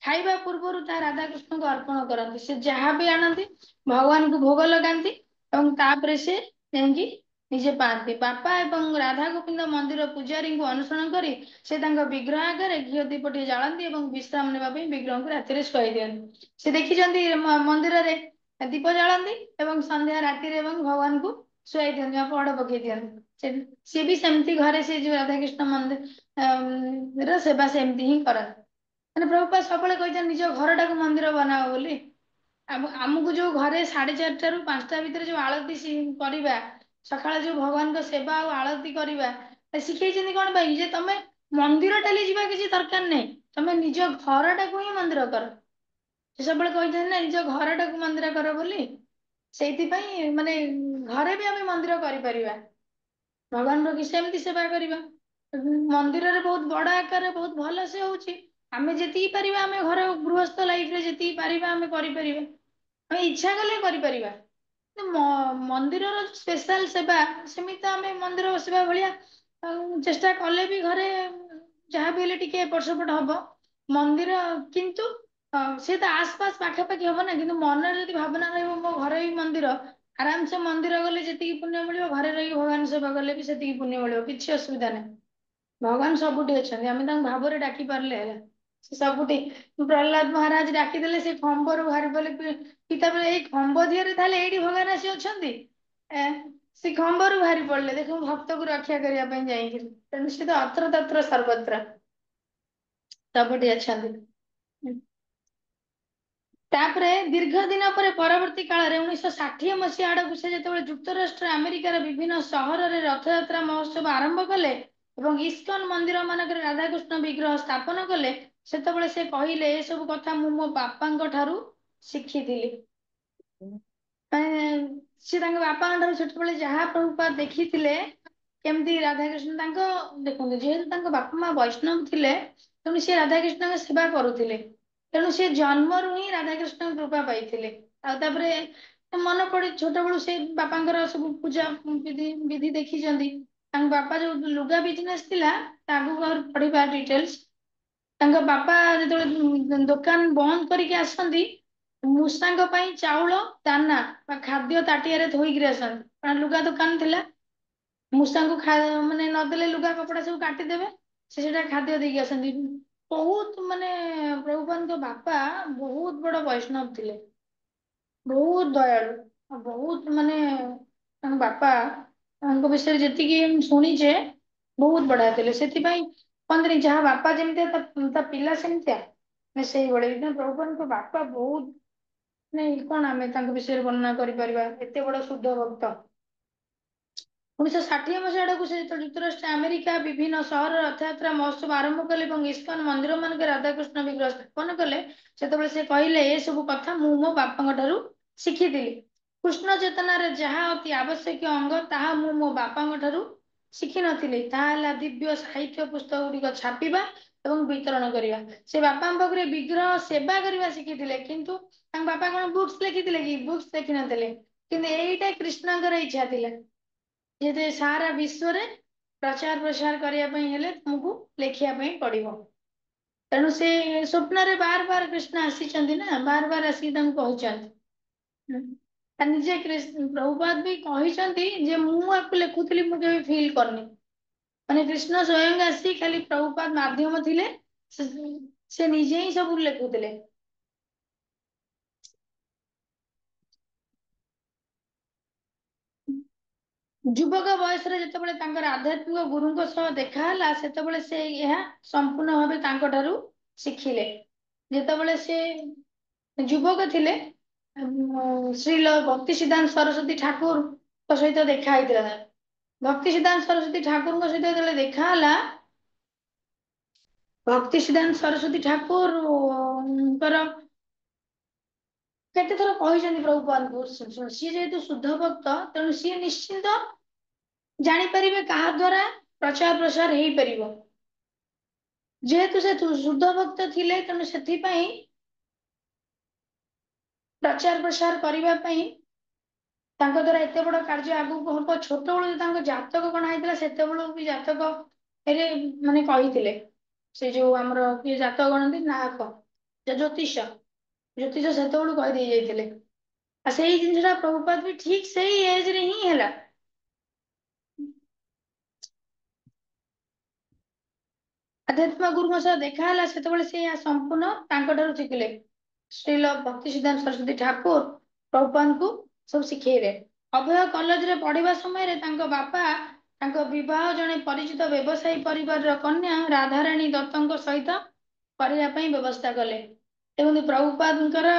ଖାଇବା ପୂର୍ବରୁ ତା ରାଧାକୃଷ୍ଣଙ୍କୁ ଅର୍ପଣ କରନ୍ତି। ସେ ଯାହା ବି ଆଣନ୍ତି ଭଗବାନଙ୍କୁ ଭୋଗ ଲଗାନ୍ତି ଏବଂ ତାପରେ ସେ ଯାଇକି ନିଜେ ପାଆନ୍ତି। ବାପା ଏବଂ ରାଧା ଗୋବିନ୍ଦ ମନ୍ଦିର ପୂଜାରୀଙ୍କୁ ଅନୁସରଣ କରି ସେ ତାଙ୍କ ବିଗ୍ରହ ଆଗରେ ଘିଅ ଦୀପଟିଏ ଜାଳନ୍ତି ଏବଂ ବିଶ୍ରାମ ନେବା ପାଇଁ ବିଗ୍ରହଙ୍କୁ ରାତିରେ ଶୁଆଇ ଦିଅନ୍ତି। ସେ ଦେଖିଛନ୍ତି ମନ୍ଦିରରେ ଦୀପ ଜାଳନ୍ତି ଏବଂ ସନ୍ଧ୍ୟା ରାତିରେ ଏବଂ ଭଗବାନଙ୍କୁ ଶୁଆଇ ଦିଅନ୍ତି ବା ପହଡ ପକେଇ ଦିଅନ୍ତି। ସିଏ ବି ସେମିତି ଘରେ ସେ ଯୋଉ ରାଧାକୃଷ୍ଣ ମନ୍ଦିର ର ସେବା ସେମିତି ହିଁ କରନ୍ତି। ମାନେ ପ୍ରଭୁପାଦ ସବୁବେଳେ କହିଛନ୍ତି, ନିଜ ଘରଟାକୁ ମନ୍ଦିର ବନାଅ ବୋଲି। ଆମକୁ ଯୋଉ ଘରେ 4:30ରୁ 5ଟା ଭିତରେ ଯୋଉ ଆଳତି କରିବା, ସକାଳେ ଯୋଉ ଭଗବାନଙ୍କ ସେବା ଆଉ ଆଳତି କରିବା, ଶିଖେଇଛନ୍ତି କଣ ପାଇଁ, ଯେ ତମେ ମନ୍ଦିର ଟାଲି ଯିବା କିଛି ଦରକାର ନାହିଁ, ତମେ ନିଜ ଘରଟାକୁ ହିଁ ମନ୍ଦିର କର। ସେ ସବୁବେଳେ କହିଛନ୍ତି ନା, ନିଜ ଘରଟାକୁ ମନ୍ଦିର କର ବୋଲି। ସେଇଥିପାଇଁ ମାନେ ଘରେ ବି ଆମେ ମନ୍ଦିର କରିପାରିବା, ଭଗବାନର କି ସେମିତି ସେବା କରିବା। ମନ୍ଦିରରେ ବହୁତ ବଡ ଆକାରରେ ବହୁତ ଭଲ ସେ ହଉଛି, ଆମେ ଯେତିକି ପାରିବା ଆମେ ଘର ଗୃହସ୍ଥ ଲାଇଫରେ ଯେତିକି ପାରିବା ଆମେ କରିପାରିବା, ଆମେ ଇଚ୍ଛା କଲେ କରିପାରିବା। ମନ୍ଦିରର ସ୍ପେଶାଲ ସେବା ସେମିତି ତ ଆମେ ମନ୍ଦିର ସେବା ଭଳିଆ ଚେଷ୍ଟା କଲେ ବି ଘରେ ଯାହା ବି ହେଲେ ଟିକେ ଏପଟ ସେପଟ ହବ ମନ୍ଦିର, କିନ୍ତୁ ସେ ତ ଆସପାସ ପାଖାପାଖି ହବ ନା, କିନ୍ତୁ ମନରେ ଯଦି ଭାବନା ରହିବ ମୋ ଘରେ ବି ମନ୍ଦିର, ଆରାମସେ ମନ୍ଦିର ଗଲେ ଯେତିକି ପୁଣ୍ୟ ମିଳିବ ଘରେ ରହିକି ଭଗବାନ ସେବା କଲେ ବି ସେତିକି ପୁଣ୍ୟ ମିଳିବ, କିଛି ଅସୁବିଧା ନାହିଁ। ଭଗବାନ ସବୁଠି ଅଛନ୍ତି, ଆମେ ତାଙ୍କୁ ଭାବରେ ଡାକି ପାରିଲେ ହେଲା, ସେ ସବୁଠି। ପ୍ରହ୍ଲାଦ ମହାରାଜ ଡାକିଦେଲେ ସେ ଖମ୍ବରୁ ବାହାରି ପଡିଲେ ପିତା, ଏଇ ଖମ୍ବ ଦିହରେ ତାହେଲେ ଏଇଠି ଭଗବାନ ଆସି ଅଛନ୍ତି। ସେ ଖମ୍ବରୁ ବାହାରି ପଡିଲେ, ଦେଖ ଭକ୍ତକୁ ରକ୍ଷା କରିବା ପାଇଁ ଯାଇକିରି, ତେଣୁ ସେ ତ ଅତ୍ର ତତ୍ର ସର୍ବତ୍ର ସବୁଠି ଅଛନ୍ତି। ତାପରେ ଦୀର୍ଘ ଦିନ ପରେ ପରବର୍ତ୍ତୀ କାଳରେ 1960 ଆଡକୁ ସେ ଯେତେବେଳେ ଯୁକ୍ତରାଷ୍ଟ୍ର ଆମେରିକାର ବିଭିନ୍ନ ସହରରେ ରଥଯାତ୍ରା ମହୋତ୍ସବ ଆରମ୍ଭ କଲେ ଏବଂ ଇସ୍କନ ମନ୍ଦିର ମାନଙ୍କରେ ରାଧାକୃଷ୍ଣ ବିଗ୍ରହ ସ୍ଥାପନ କଲେ, ସେତେବେଳେ ସେ କହିଲେ ଏସବୁ କଥା ମୁଁ ମୋ ବାପାଙ୍କ ଠାରୁ ଶିଖିଥିଲି। ମାନେ ସେ ତାଙ୍କ ବାପାଙ୍କ ଠାରୁ ଛୋଟବେଳେ ଯାହା ପ୍ରଭୁପାଦ ଦେଖିଥିଲେ, କେମିତି ରାଧାକୃଷ୍ଣ ତାଙ୍କ, ଦେଖନ୍ତୁ ଯେହେତୁ ତାଙ୍କ ବାପା ମା ବୈଷ୍ଣବ ଥିଲେ, ତେଣୁ ସେ ରାଧାକୃଷ୍ଣଙ୍କ ସେବା କରୁଥିଲେ, ତେଣୁ ସେ ଜନ୍ମରୁ ହିଁ ରାଧାକୃଷ୍ଣଙ୍କ କୃପା ପାଇଥିଲେ। ଆଉ ତାପରେ ମନେ ପଡେ ଛୋଟବେଳୁ ସେ ବାପାଙ୍କର ସବୁ ପୂଜା ବିଧି ଦେଖିଛନ୍ତି। ତାଙ୍କ ବାପା ଯୋଉ ଲୁଗା ବିଜନେସ ଥିଲା, ଆଗକୁ ଆହୁରି ପଢିବା ଡିଟେଲ୍ସ, ତାଙ୍କ ବାପା ଯେତେବେଳେ ଦୋକାନ ବନ୍ଦ କରିକି ଆସନ୍ତି, ମୂଷାଙ୍କ ପାଇଁ ଚାଉଳ ଦାନା ବା ଖାଦ୍ୟ ତାଟିଆରେ ଥୋଇକିରି ଆସନ୍ତି, କାରଣ ଲୁଗା ଦୋକାନ ଥିଲା, ମୂଷାଙ୍କୁ ମାନେ ନଦେଲେ ଲୁଗା କପଡା ସବୁ କାଟିଦେବେ, ସେ ସେଟା ଖାଦ୍ୟ ଦେଇକି ଆସନ୍ତି। ବହୁତ ମାନେ ପ୍ରଭୁପାଦଙ୍କ ବାପା ବହୁତ ବଡ ବୈଷ୍ଣବ ଥିଲେ, ବହୁତ ଦୟାଳୁ, ବହୁତ ମାନେ ତାଙ୍କ ବାପା, ତାଙ୍କ ବିଷୟରେ ଯେତିକି ଶୁଣିଛେ ବହୁତ ବଢିଆ ଥିଲେ। ସେଥିପାଇଁ କହନ୍ତିନି ଯାହା ବାପା ଯେମିତିଆ ତା ପିଲା ସେମିତିଆ, ସେଇଭଳି ପ୍ରଭୁପାଦଙ୍କ ବାପା ବହୁତ, ନାଇଁ କଣ ଆମେ ତାଙ୍କ ବିଷୟରେ ବର୍ଣ୍ଣନା କରିପାରିବା, ଏତେ ବଡ ଶୁଦ୍ଧ ଭକ୍ତ। 1960 ଆଡକୁ ସେ ଯୁକ୍ତରାଷ୍ଟ୍ର ଆମେରିକା ବିଭିନ୍ନ ସହରରେ ରଥଯାତ୍ରା ମହୋତ୍ସବ ଆରମ୍ଭ କଲେ ଏବଂ ଇସ୍କନ ମନ୍ଦିର ମାନଙ୍କରେ ରାଧାକୃଷ୍ଣ ବିଗ୍ରହ ସ୍ଥାପନ କଲେ, ସେତେବେଳେ ସେ କହିଲେ ଏ ସବୁ କଥା ମୁଁ ମୋ ବାପାଙ୍କ ଠାରୁ ଶିଖିଥିଲି। କୃଷ୍ଣ ଚେତନାରେ ଯାହା ଅତି ଆବଶ୍ୟକୀୟ ଅଙ୍ଗ, ତାହା ମୁଁ ମୋ ବାପାଙ୍କ ଠାରୁ ଶିଖିନଥିଲି, ତାହା ହେଲା ଦିବ୍ୟ ସାହିତ୍ୟ ପୁସ୍ତକ ଗୁଡିକ ଛାପିବା ଏବଂ ବିତରଣ କରିବା। ସେ ବାପାଙ୍କ ପାଖରେ ବିଗ୍ରହ ସେବା କରିବା ଶିଖିଥିଲେ, କିନ୍ତୁ ତାଙ୍କ ବାପା କଣ ବୁକ୍ସ ଲେଖିଥିଲେ କି, ବୁକ୍ସ ଲେଖିନଥିଲେ, କିନ୍ତୁ ଏଇଟା କୃଷ୍ଣଙ୍କର ଇଚ୍ଛା ଥିଲା, ଯେ ସାରା ବିଶ୍ଵରେ ପ୍ରଚାର ପ୍ରସାର କରିବା ପାଇଁ ହେଲେ ତୁମକୁ ଲେଖିବା ପାଇଁ ପଡିବ। ତେଣୁ ସେ ସ୍ୱପ୍ନରେ ବାର ବାର କୃଷ୍ଣ ଆସିଛନ୍ତି ନା, ବାର ବାର ଆସିକି ତାଙ୍କୁ କହିଛନ୍ତି। ନିଜେ ପ୍ରଭୁପାଦ ବି କହିଛନ୍ତି ଯେ ମୁଁ ଆକୁ ଲେଖୁଥିଲି ମୁଁ କେବେ ଫିଲ୍ କରିନି, ମାନେ କୃଷ୍ଣ ସ୍ଵୟଂ ଆସି ଖାଲି ପ୍ରଭୁପାଦ ମାଧ୍ୟମ ଥିଲେ, ସେ ନିଜେ ହିଁ ସବୁ ଲେଖୁଥିଲେ। ଯୁବକ ବୟସରେ ଯେତେବେଳେ ତାଙ୍କର ଆଧ୍ୟାତ୍ମିକ ଗୁରୁଙ୍କ ସହ ଦେଖା ହେଲା, ସେତେବେଳେ ସେ ଏହା ସମ୍ପୂର୍ଣ୍ଣ ଭାବେ ତାଙ୍କ ଠାରୁ ଶିଖିଲେ। ଯେତେବେଳେ ସେ ଯୁବକ ଥିଲେ, ଶ୍ରୀ ଭକ୍ତି ସିଦ୍ଧାନ୍ତ ସରସ୍ୱତୀ ଠାକୁରଙ୍କ ସହିତ ଦେଖା ହେଇଥିଲା। ଭକ୍ତି ସିଦ୍ଧାନ୍ତ ସରସ୍ୱତୀ ଠାକୁରଙ୍କ ସହିତ ଯେତେବେଳେ ଦେଖା ହେଲା, ଭକ୍ତି ସିଦ୍ଧାନ୍ତ ସରସ୍ୱତୀ ଠାକୁରଙ୍କର କେତେ ଥର କହିଛନ୍ତି ପ୍ରଭୁପାଦଙ୍କୁ, ସିଏ ଯେହେତୁ ଶୁଦ୍ଧ ଭକ୍ତ, ତେଣୁ ସିଏ ନିଶ୍ଚିନ୍ତ ଜାଣିପାରିବେ କାହା ଦ୍ଵାରା ପ୍ରଚାର ପ୍ରସାର ହେଇପାରିବ। ଯେହେତୁ ସେ ଶୁଦ୍ଧ ଭକ୍ତ ଥିଲେ, ତେଣୁ ସେଥିପାଇଁ ପ୍ରଚାର ପ୍ରସାର କରିବା ପାଇଁ ତାଙ୍କ ଦ୍ଵାରା ଏତେ ବଡ କାର୍ଯ୍ୟ ଆଗକୁ ହବ। ଛୋଟବେଳୁ ତାଙ୍କ ଜାତକ କଣ ହେଇଥିଲା, ସେତେବେଳୁ ବି ଜାତକ ମାନେ କହିଥିଲେ, ସେ ଯୋଉ ଆମର କିଏ ଜାତକ ଗଣନ୍ତି ନାହକ, ଜ୍ୟୋତିଷ ସେତେବେଳୁ କହିଦେଇ ଯାଇଥିଲେ। ଆଉ ସେଇ ଜିନିଷଟା ପ୍ରଭୁପାଦ ବି ଠିକ ସେଇ ଏଜ ରେ ହିଁ ହେଲା। ଆଧ୍ୟାତ୍ମିକ ଗୁରୁଙ୍କ ସହ ଦେଖା ହେଲା, ସେତେବେଳେ ସେ ଏହା ସମ୍ପୂର୍ଣ୍ଣ ତାଙ୍କ ଠାରୁ ଶିଖିଲେ। ଶ୍ରୀଲ ଭକ୍ତି ସିଦ୍ଧାନ୍ତ ସରସ୍ୱତୀ ଠାକୁର ପ୍ରଭୁପାଦଙ୍କୁ ସବୁ ଶିଖେଇଲେ। ଅଭୟ କଲେଜରେ ପଢିବା ସମୟରେ ତାଙ୍କ ବାପା ତାଙ୍କ ବିବାହ ଜଣେ ପରିଚିତ ବ୍ୟବସାୟୀ ପରିବାରର କନ୍ୟା ରାଧାରାଣୀ ଦତ୍ତଙ୍କ ସହିତ କରିବା ପାଇଁ ବ୍ୟବସ୍ଥା କଲେ। ଦେଖନ୍ତୁ ପ୍ରଭୁପାଦଙ୍କର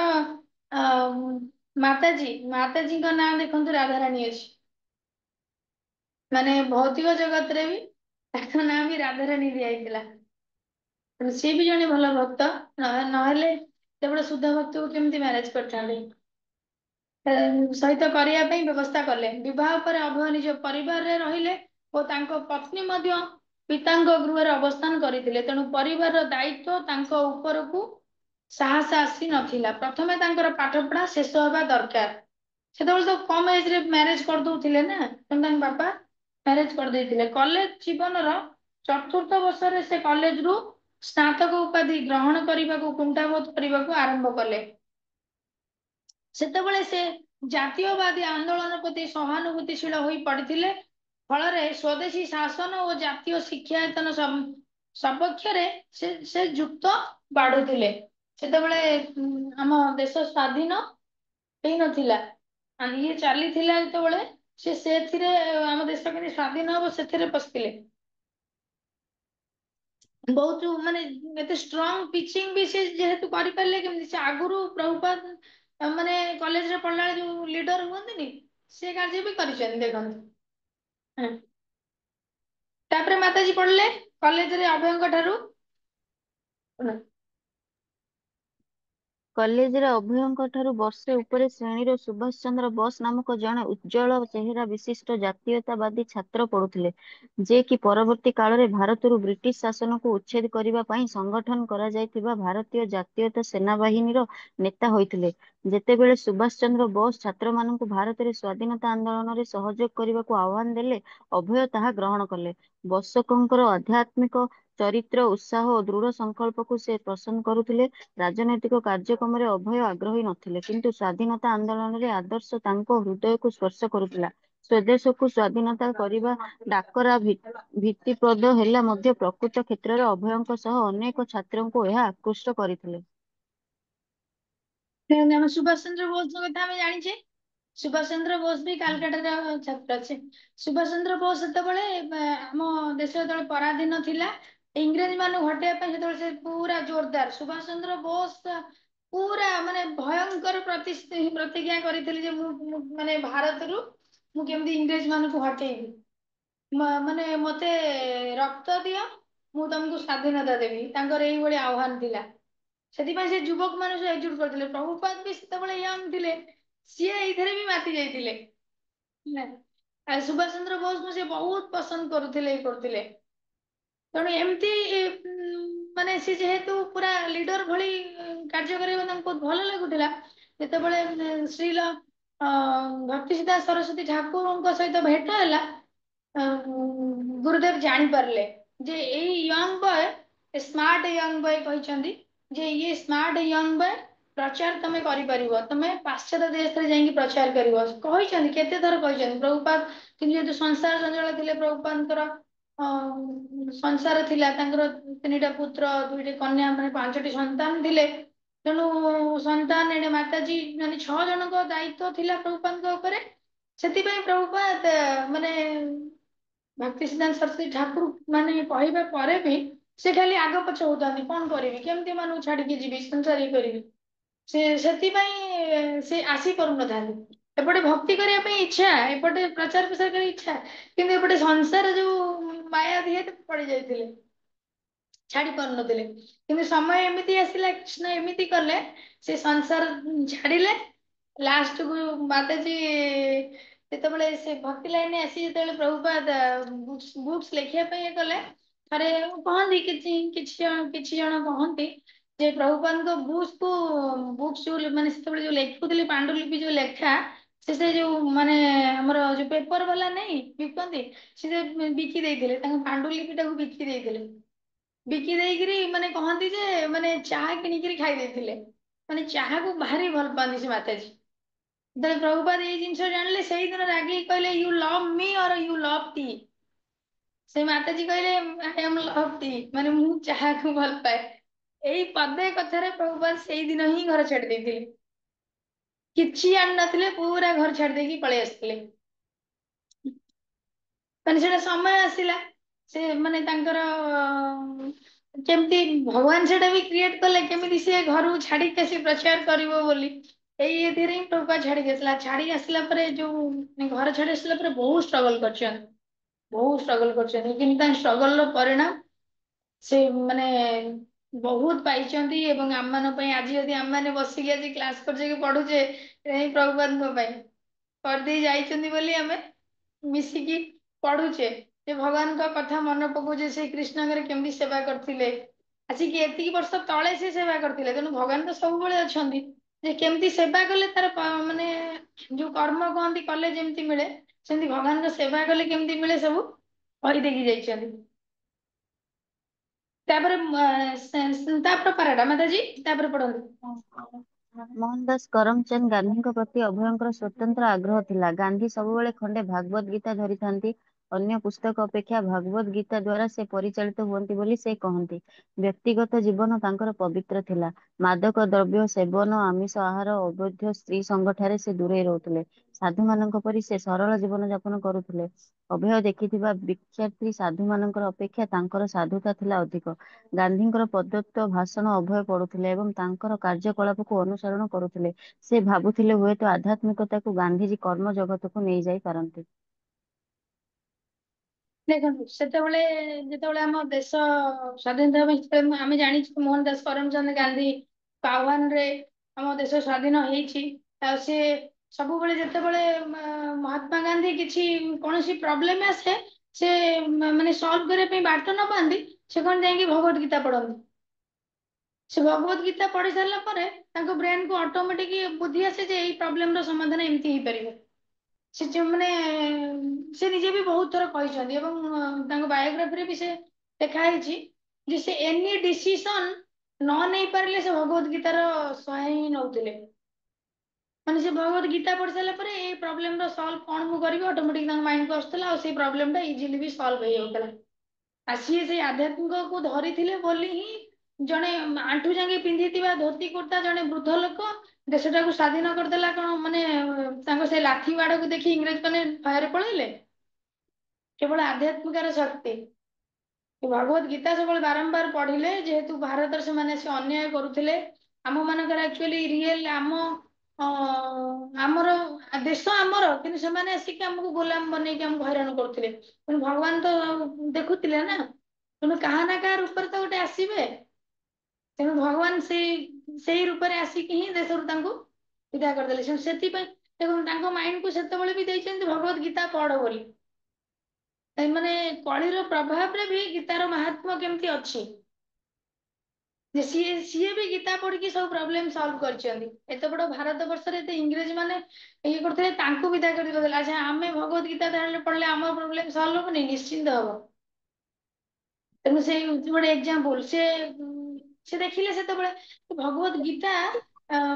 ମାତାଜୀଙ୍କ ନାଁ ଦେଖନ୍ତୁ ରାଧାରାଣୀ ଅଛି। ମାନେ ଭୌତିକ ଜଗତରେ ବି ତାଙ୍କ ନାଁ ବି ରାଧାରାଣୀ ଦିଆଯାଇଥିଲା। ସିଏ ବି ଜଣେ ଭଲ ଭକ୍ତ, ନହେଲେ କେବଳ ଶୁଦ୍ଧ ଭକ୍ତକୁ କେମିତି ମ୍ୟାରେଜ କରିଥାନ୍ତେ। ସହିତ କରିବା ପାଇଁ ବ୍ୟବସ୍ଥା କଲେ। ବିବାହ ପରେ ଅଭୟ ନିଜ ପରିବାରରେ ରହିଲେ ଓ ତାଙ୍କ ପତ୍ନୀ ମଧ୍ୟ ପିତାଙ୍କ ଗୃହରେ ଅବସ୍ଥାନ କରିଥିଲେ। ତେଣୁ ପରିବାରର ଦାୟିତ୍ୱ ତାଙ୍କ ଉପରକୁ ସାହସ ଆସି ନଥିଲା। ପ୍ରଥମେ ତାଙ୍କର ପାଠ ପଢା ଶେଷ ହେବା ଦରକାର। ସେତେବେଳେ ତ କମ ଏଜ ରେ ମ୍ୟାରେଜ କରିଦଉଥିଲେ ନା, ତେଣୁ ତାଙ୍କ ବାପା ମ୍ୟାରେଜ କରିଦେଇଥିଲେ। କଲେଜ ଜୀବନର ଚତୁର୍ଥ ବର୍ଷରେ ସେ କଲେଜରୁ ସ୍ନାତକ ଉପାଧି ଗ୍ରହଣ କରିବାକୁ କୁଣ୍ଠାବୋଧ କରିବାକୁ ଆରମ୍ଭ କଲେ। ସେତେବେଳେ ସେ ଜାତୀୟବାଦୀ ଆନ୍ଦୋଳନ ପ୍ରତି ସହାନୁଭୂତିଶୀଳ ହୋଇ ପଡିଥିଲେ। ଫଳରେ ସ୍ୱଦେଶୀ ଶାସନ ଓ ଜାତୀୟ ଶିକ୍ଷାୟତନ ସପକ୍ଷରେ ସେ ଯୁକ୍ତ ବାଢୁଥିଲେ। ସେତେବେଳେ ଆମ ଦେଶ ସ୍ଵାଧୀନ ହେଇନଥିଲା, ଇଏ ଚାଲିଥିଲା ଯେତେବେଳେ ସେଥିରେ ଆମ ଦେଶ କେମିତି ସ୍ଵାଧୀନ ହବ ସେଥିରେ ପଶିଥିଲେ। ବହୁତ ମାନେ ଏତେ ଷ୍ଟ୍ରଙ୍ଗ ପିଚିଂ ବି ସେ ଯେହେତୁ କରିପାରିଲେ, କେମିତି ସେ ଆଗରୁ ପ୍ରଭୁପାଦ ମାନେ କଲେଜରେ ପଢିଲା ବେଳେ ଯୋଉ ଲିଡର ହୁଅନ୍ତିନି, ସେ କାର୍ଯ୍ୟ ବି କରିଛନ୍ତି ଦେଖନ୍ତୁ। ହଁ। ତାପରେ ମାତାଜୀ ପଢିଲେ କଲେଜରେ ଅଭୟଙ୍କ ଠାରୁ। କଲେଜରେ ଅଭୟଙ୍କ ଠାରୁ ବର୍ଷେ ଉପରେ ଶ୍ରେଣୀର ସୁଭାଷ ଚନ୍ଦ୍ର ବୋଷ ନାମକ ଜଣେ ଉଜ୍ଜଳ ଚେହେରା ବିଶିଷ୍ଟ ଜାତୀୟତାବାଦୀ ଛାତ୍ର ପଢୁଥିଲେ, ଯେ କି ପରବର୍ତ୍ତୀ କାଳରେ ଭାରତରୁ ବ୍ରିଟିଶ ଶାସନକୁ ଉଚ୍ଛେଦ କରିବା ପାଇଁ ସଂଗଠନ କରାଯାଇଥିବା ଭାରତୀୟ ଜାତୀୟତା ସେନାବାହିନୀର ନେତା ହୋଇଥିଲେ। ଯେତେବେଳେ ସୁଭାଷ ଚନ୍ଦ୍ର ବୋଷ ଛାତ୍ରମାନଙ୍କୁ ଭାରତରେ ସ୍ୱାଧୀନତା ଆନ୍ଦୋଳନରେ ସହଯୋଗ କରିବାକୁ ଆହ୍ୱାନ ଦେଲେ, ଅଭୟ ତାହା ଗ୍ରହଣ କଲେ। ବୋଷଙ୍କର ଆଧ୍ୟାତ୍ମିକ ଚରିତ୍ର, ଉତ୍ସାହ ଓ ଦୃଢ ସଂକଳ୍ପକୁ ସେ ପସନ୍ଦ କରୁଥିଲେ। ରାଜନୈତିକ କାର୍ଯ୍ୟକ୍ରମରେ ଅଭୟ ଆଗ୍ରହୀ ନଥିଲେ, କିନ୍ତୁ ସ୍ୱାଧୀନତା ଆନ୍ଦୋଳନରେ ଆଦର୍ଶ ତାଙ୍କ ହୃଦୟକୁ ସ୍ପର୍ଶ କରୁଥିଲା। ସ୍ୱଦେଶକୁ ସ୍ୱାଧୀନତା କରିବା ଡାକରା ଭିତ୍ତିପ୍ରଦ ହେଲା ମଧ୍ୟ ପ୍ରକୃତ କ୍ଷେତ୍ରରେ ଅଭୟଙ୍କ ସହ ଅନେକ ଛାତ୍ରଙ୍କୁ ଏହା ଆକୃଷ୍ଟ କରିଥିଲେ। ଆମେ ସୁଭାଷ ଚନ୍ଦ୍ର ବୋଷଙ୍କ କଥା ଆମେ ଜାଣିଛେ। ସୁଭାଷ ଚନ୍ଦ୍ର ବୋଷ ବି କାଲକାଟାର ଛାତ୍ର ଅଛି। ସୁଭାଷ ଚନ୍ଦ୍ର ବୋଷ ଯେତେବେଳେ ଆମ ଦେଶ ଯେତେବେଳେ ପରାଧୀନ ଥିଲା, ଇଂରେଜ ମାନଙ୍କୁ ହଟେଇବା ପାଇଁ ସେତେବେଳେ ସେ ପୁରା ଜୋରଦାର ସୁଭାଷ ଚନ୍ଦ୍ର ବୋଷ ପୁରା ମାନେ ଭୟଙ୍କର ପ୍ରତିଜ୍ଞା କରିଥିଲେ ଯେ ମୁଁ ମାନେ ଭାରତରୁ ମୁଁ କେମିତି ଇଂରେଜ ମାନଙ୍କୁ ହଟେଇବି। ମାନେ ମତେ ରକ୍ତ ଦିଅ, ମୁଁ ତମକୁ ସ୍ଵାଧୀନତା ଦେବି। ତାଙ୍କର ଏଇଭଳି ଆହ୍ୱାନ ଥିଲା। ସେଥିପାଇଁ ସେ ଯୁବକ ମାନେ ସବୁ ଏକଜୁଟ କରିଥିଲେ। ପ୍ରଭୁପାଦ ବି ସେତେବେଳେ ୟଙ୍ଗ ଥିଲେ, ସିଏ ଏଇଥିରେ ବି ମାତି ଯାଇଥିଲେ। ଆଉ ସୁଭାଷ ଚନ୍ଦ୍ର ବୋଷଙ୍କୁ ସେ ବହୁତ ପସନ୍ଦ କରୁଥିଲେ, ଇଏ କରୁଥିଲେ। ତେଣୁ ଏମିତି ମାନେ ସେ ଯେହେତୁ ପୁରା ଲିଡର ଭଳି କାର୍ଯ୍ୟ କରିବା ତାଙ୍କୁ ବହୁତ ଭଲ ଲାଗୁଥିଲା, ଯେତେବେଳେ ଶ୍ରୀଲ ଭକ୍ତି ସିଦ୍ଧାନ୍ତ ସରସ୍ଵତୀ ଠାକୁରଙ୍କ ସହିତ ଭେଟ ହେଲା, ଗୁରୁଦେବ ଜାଣିପାରିଲେ ଯେ ଏଇ young boy smart young boy କହିଛନ୍ତି ଯେ ଇଏ ସ୍ମାର୍ଟ ୟଙ୍ଗ ବୟ, ପ୍ରଚାର ତମେ କରିପାରିବ, ତମେ ପାଶ୍ଚାତ୍ୟ ଦେଶରେ ଯାଇକି ପ୍ରଚାର କରିବ। କହିଛନ୍ତି, କେତେ ଥର କହିଛନ୍ତି। ପ୍ରଭୁପାଦ କିନ୍ତୁ ଯେହେତୁ ସଂସାର ଜଞ୍ଜାଳ ଥିଲେ, ପ୍ରଭୁପାଦଙ୍କର ସଂସାର ଥିଲା, ତାଙ୍କର 3ଟା ପୁତ୍ର 2ଟି କନ୍ୟା, ମାନେ 5ଟି ସନ୍ତାନ ଥିଲେ। ତେଣୁ ସନ୍ତାନ ଏଣେ ମାତାଜୀ ମାନେ 6 ଜଣଙ୍କ ଦାୟିତ୍ୱ ଥିଲା ପ୍ରଭୁପାଦଙ୍କ ଉପରେ। ସେଥିପାଇଁ ପ୍ରଭୁପାଦ ମାନେ ଭକ୍ତି ସିଦ୍ଧାନ୍ତ ସରସ୍ୱତୀ ଠାକୁର ମାନେ କହିବା ପରେ ବି ସେ ଖାଲି ଆଗ ପଛ ହଉଥାନ୍ତି, କଣ କରିବି, କେମିତି ମାନଙ୍କୁ ଛାଡିକି ଯିବି, ସଂସାର ଇଏ କରିବି। ସେଥିପାଇଁ ସେ ଆସି ପାରୁନଥାନ୍ତି। ଏପଟେ ଭକ୍ତି କରିବା ପାଇଁ ଇଚ୍ଛା, ଏପଟେ ପ୍ରଚାର ପ୍ରସାର କରିବା ଇଚ୍ଛା, କିନ୍ତୁ ଏପଟେ ସଂସାର ଯୋଉ ମାୟା ଦିହରେ ପଡି ଯାଇଥିଲେ, ଛାଡି ପାରୁନଥିଲେ। କିନ୍ତୁ ସମୟ ଏମିତି ଆସିଲା, କୃଷ୍ଣ ଏମିତି କଲେ, ସେ ସଂସାର ଛାଡିଲେ। ଲାଷ୍ଟକୁ ମାତାଜୀ ଯେତେବେଳେ ସେ ଭକ୍ତି ଲାଇନରେ ଆସି ଯେତେବେଳେ ପ୍ରଭୁପାଦ ବୁକ୍ସ ଲେଖିବା ପାଇଁ ଇଏ କଲେ, ଥରେ କହନ୍ତି କିଛି ଜଣ କହନ୍ତି ଯେ ପ୍ରଭୁପାଦଙ୍କ ବୁକ୍ସ ଯୋଉ ମାନେ ସେତେବେଳେ ଯୋଉ ଲେଖୁଥିଲେ ପାଣ୍ଡୁଲିପି ଯୋଉ ଲେଖା, ସେ ଯୋଉ ମାନେ ଆମର ଯୋଉ ପେପର ବାଲା ନାଇଁ ବିକନ୍ତି, ସେ ବିକି ଦେଇଥିଲେ, ତାଙ୍କ ପାଣ୍ଡୁଲିପି ଟାକୁ ବିକି ଦେଇଥିଲେ। ବିକି ଦେଇକିରି ମାନେ କହନ୍ତି ଯେ ମାନେ ଚାହା କିଣିକିରି ଖାଇ ଦେଇଥିଲେ। ମାନେ ଚାହାକୁ ଭାରି ଭଲ ପାଆନ୍ତି ସେ ମାତାଜୀ। ଯେତେବେଳେ ପ୍ରଭୁପାଦ ଏଇ ଜିନିଷ ଜାଣିଲେ, ସେଇଦିନ ରାଗିକି କହିଲେ ୟୁ ଲଭ୍ ମି ଅର ୟୁ ଲଭ୍ ଟି। ସେ ମାତାଜୀ କହିଲେ ଆଇ ଆମ୍ ଲଭ୍ ଟି, ମାନେ ମୁଁ ଚାହାକୁ ଭଲ ପାଏ। ଏଇ ପଦେ କଥାରେ ପ୍ରଭୁପାଦ ସେଇଦିନ ହିଁ ଘର ଛାଡି ଦେଇଥିଲେ। କିଛି ଆଣି ନଥିଲେ, ପୁରା ଘର ଛାଡି ଦେଇକି ପଳେଇ ଆସିଥିଲେ। ମାନେ ସେଟା ସମୟ ଆସିଲା, ସେ ମାନେ ତାଙ୍କର କେମିତି ଭଗବାନ ସେଟା ବି କ୍ରିଏଟ କଲେ, କେମିତି ସେ ଘରକୁ ଛାଡିକି ଆସି ପ୍ରଚାର କରିବ ବୋଲି। ଏଇ ଏଥିରେ ହିଁ ପ୍ରଭୁପାଦ ଛାଡିକି ଆସିଲା। ଛାଡିକି ଆସିଲା ପରେ ଯୋଉ ଘର ଛାଡି ଆସିଲା ପରେ ବହୁତ ଷ୍ଟ୍ରଗଲ କରିଛନ୍ତି। ବହୁତ ଷ୍ଟ୍ରଗଲ କରିଛନ୍ତି, କିନ୍ତୁ ତାଙ୍କ ଷ୍ଟ୍ରଗଲ ର ପରିଣାମ ସେ ମାନେ बहुत पाइछंती एवं आम ପାଇଁ ଆଜି ଯଦି ଆମମାନେ ବସିକି ଆଜି କ୍ଲାସ କରିକି ପଢୁଛେ ଏଇ ପ୍ରଭୁପାଦଙ୍କ ପାଇଁ କରିଦେଇ ଯାଇଛନ୍ତି ବୋଲି ଆମେ ମିଶିକି ପଢୁଛେ ଯେ ଭଗବାନଙ୍କ କଥା ମନେ ପକଉଛେ ସେ କୃଷ୍ଣଙ୍କର କେମିତି ସେବା କରିଥିଲେ ଆସିକି ଏତିକି ବର୍ଷ ତଳେ ସେ ସେବା କରିଥିଲେ ତେଣୁ ଭଗବାନ ତ ସବୁବେଳେ ଅଛନ୍ତି ଯେ କେମିତି ସେବା କଲେ ତାର ମାନେ ଯୋଉ କର୍ମ କହନ୍ତି କଲେ ଯେମିତି ମିଳେ ସେମିତି ଭଗବାନଙ୍କ ସେବା କଲେ କେମିତି ମିଳେ ସବୁ କହିଦେଇକି ଯାଇଛନ୍ତି ତାପରେ ତାପରେ ପାରାଟା ମାତାଜୀ ତାପରେ ପଢନ୍ତୁ ମୋହନଦାସ କରମଚନ୍ଦ ଗାନ୍ଧୀଙ୍କ ପ୍ରତି ଅଭୟଙ୍କର ସ୍ୱତନ୍ତ୍ର ଆଗ୍ରହ ଥିଲା। ଗାନ୍ଧୀ ସବୁବେଳେ ଖଣ୍ଡେ ଭାଗବତ ଗୀତା ଧରିଥାନ୍ତି। ଅନ୍ୟ ପୁସ୍ତକ ଅପେକ୍ଷା ଭାଗବତ ଗୀତା ଦ୍ୱାରା ସେ ପରିଚାଳିତ ହୁଅନ୍ତି ବୋଲି ସେ କହନ୍ତି। ବ୍ୟକ୍ତିଗତ ଜୀବନ ତାଙ୍କର ପବିତ୍ର ଥିଲା। ମାଦକ ଦ୍ରବ୍ୟ ସେବନ, ଆମିଷ ଆହାର, ଅବୈଧ ସ୍ତ୍ରୀ ସଙ୍ଗଠାରେ ସେ ଦୂରେଇ ରହୁଥିଲେ। ସାଧୁମାନଙ୍କ ପରି ସେ ସରଳ ଜୀବନ ଯାପନ କରୁଥିଲେ। ଅଭୟ ଦେଖିଥିବା ବିଖ୍ୟାତି ସାଧୁମାନଙ୍କର ଅପେକ୍ଷା ତାଙ୍କର ସାଧୁତା ଥିଲା ଅଧିକ। ଗାନ୍ଧୀଙ୍କର ପ୍ରଦତ୍ତ ଭାଷଣ ଅଭୟ ପଢୁଥିଲେ ଏବଂ ତାଙ୍କର କାର୍ଯ୍ୟକଳାପକୁ ଅନୁସରଣ କରୁଥିଲେ। ସେ ଭାବୁଥିଲେ ହୁଏତ ଆଧ୍ୟାତ୍ମିକତାକୁ ଗାନ୍ଧିଜୀ କର୍ମ ଜଗତକୁ ନେଇଯାଇ ପାରନ୍ତି। ଦେଖନ୍ତୁ ସେତେବେଳେ ଯେତେବେଳେ ଆମ ଦେଶ ସ୍ୱାଧୀନତା ପାଇଁ ଯେତେବେଳେ ଆମେ ଜାଣିଛୁ ମୋହନ ଦାସ କରମଚନ୍ଦ ଗାନ୍ଧୀ 52 ରେ ଆମ ଦେଶ ସ୍ୱାଧୀନ ହେଇଛି ଆଉ ସେ ସବୁବେଳେ ଯେତେବେଳେ ମହାତ୍ମା ଗାନ୍ଧୀ କିଛି କୌଣସି ପ୍ରୋବ୍ଲେମ ଆସେ ସେ ମାନେ ସଲ୍ଭ କରିବା ପାଇଁ ବାଟ ନ ପାଆନ୍ତି ସେ କଣ ଯାଇକି ଭଗବତ ଗୀତା ପଢନ୍ତି ସେ ଭଗବତ ଗୀତା ପଢି ସାରିଲା ପରେ ତାଙ୍କ ବ୍ରେନ କୁ ଅଟୋମେଟିକ ବୁଦ୍ଧି ଆସେ ଯେ ଏଇ ପ୍ରୋବ୍ଲେମ ର ସମାଧାନ ଏମିତି ହେଇପାରିବ ସେ ମାନେ ସେ ନିଜେ ବି ବହୁତ ଥର କହିଛନ୍ତି ଏବଂ ତାଙ୍କ ବାୟୋଗ୍ରାଫିରେ ବି ସେ ଲେଖା ହେଇଛି ଯେ ସେ ଏନି ଡିସିସନ ନ ନେଇ ପାରିଲେ ସେ ଭଗବତ ଗୀତାର ସହାୟ ହିଁ ନଉଥିଲେ ମାନେ ସେ ଭଗବତ ଗୀତା ପଢି ସାରିଲା ପରେ ଏଇ ପ୍ରୋବ୍ଲେମ ର ସଲ୍ଭ କଣ ମୁଁ କରିବି ଅଟୋମେଟିକ ତାଙ୍କ ମାଇଣ୍ଡ କୁ ଆସୁଥିଲା ଆଉ ସେଇ ପ୍ରୋବ୍ଲେମ ଟା ଇଜିଲି ବି ସଲ୍ଭ ହେଇଯାଉଥିଲା ଆଉ ସିଏ ସେଇ ଆଧ୍ୟାତ୍ମିକକୁ ଧରିଥିଲେ ବୋଲି ହିଁ ଜଣେ ଆଣ୍ଠୁ ଯାଙ୍ଗେ ପିନ୍ଧିଥିବା ଧୋତି କୁର୍ତ୍ତା ଜଣେ ବୃଦ୍ଧ ଲୋକ ଦେଶଟାକୁ ସ୍ଵାଧୀନ କରିଦେଲା କଣ ମାନେ ତାଙ୍କ ସେ ଲାଠି ବାଡକୁ ଦେଖି ଇଂରେଜ ମାନେ ଭୟରେ ପଳେଇଲେ କେବଳ ଆଧ୍ୟାତ୍ମିକାର ଶକ୍ତି ଭଗବତ ଗୀତା ସବୁବେଳେ ବାରମ୍ବାର ପଢିଲେ ଯେହେତୁ ଭାରତରେ ସେମାନେ ସେ ଅନ୍ୟାୟ କରୁଥିଲେ ଆମ ମାନଙ୍କର ଆକ୍ଚୁଆଲି ରିଏଲ ଆମ ଆମର ଦେଶ ଆମର କିନ୍ତୁ ସେମାନେ ଆସିକି ଆମକୁ ଗୋଲାମ ବନେଇକି ଆମକୁ ହଇରାଣ କରୁଥିଲେ ତେଣୁ ଭଗବାନ ତ ଦେଖୁଥିଲେ ନା ତେଣୁ କାହା ନା କାହା ରୂପରେ ତ ଗୋଟେ ଆସିବେ ତେଣୁ ଭଗବାନ ସେଇ ରୂପରେ ଆସିକି ହିଁ ଦେଶରୁ ତାଙ୍କୁ ବିଦା କରିଦେଲେ ସେଥିପାଇଁ ଦେଖନ୍ତୁ ତାଙ୍କ ମାଇଣ୍ଡ କୁ ସେତେବେଳେ ବି ଦେଇଛନ୍ତି ଭଗବତ ଗୀତା ପଢ ବୋଲି ମାନେ କଳିର ପ୍ରଭାବରେ ବି ଗୀତାର ମାହାତ୍ମ୍ୟ କେମିତି ଅଛି ଯେ ସିଏ ବି ଗୀତା ପଢିକି ସବୁ ପ୍ରୋବ୍ଲେମ ସଲ୍ଭ କରିଛନ୍ତି ଏତେ ବଡ ଭାରତ ବର୍ଷରେ ଏତେ ଇଂରେଜ ମାନେ ଇଏ କରୁଥିଲେ ତାଙ୍କୁ ବିଦା କରିଦେଲେ ଆଚ୍ଛା ଆମେ ଭଗବତ ଗୀତା ପଢିଲେ ଆମ ପ୍ରୋବ୍ଲେମ ସଲ୍ଭ ହବନି ନିଶ୍ଚିନ୍ତ ହବ ତେଣୁ ସେଇ ଗୋଟେ ଏକ୍ଜାମ୍ପଲ ସେ ଦେଖିଲେ ସେତେବେଳେ ଭଗବତ ଗୀତା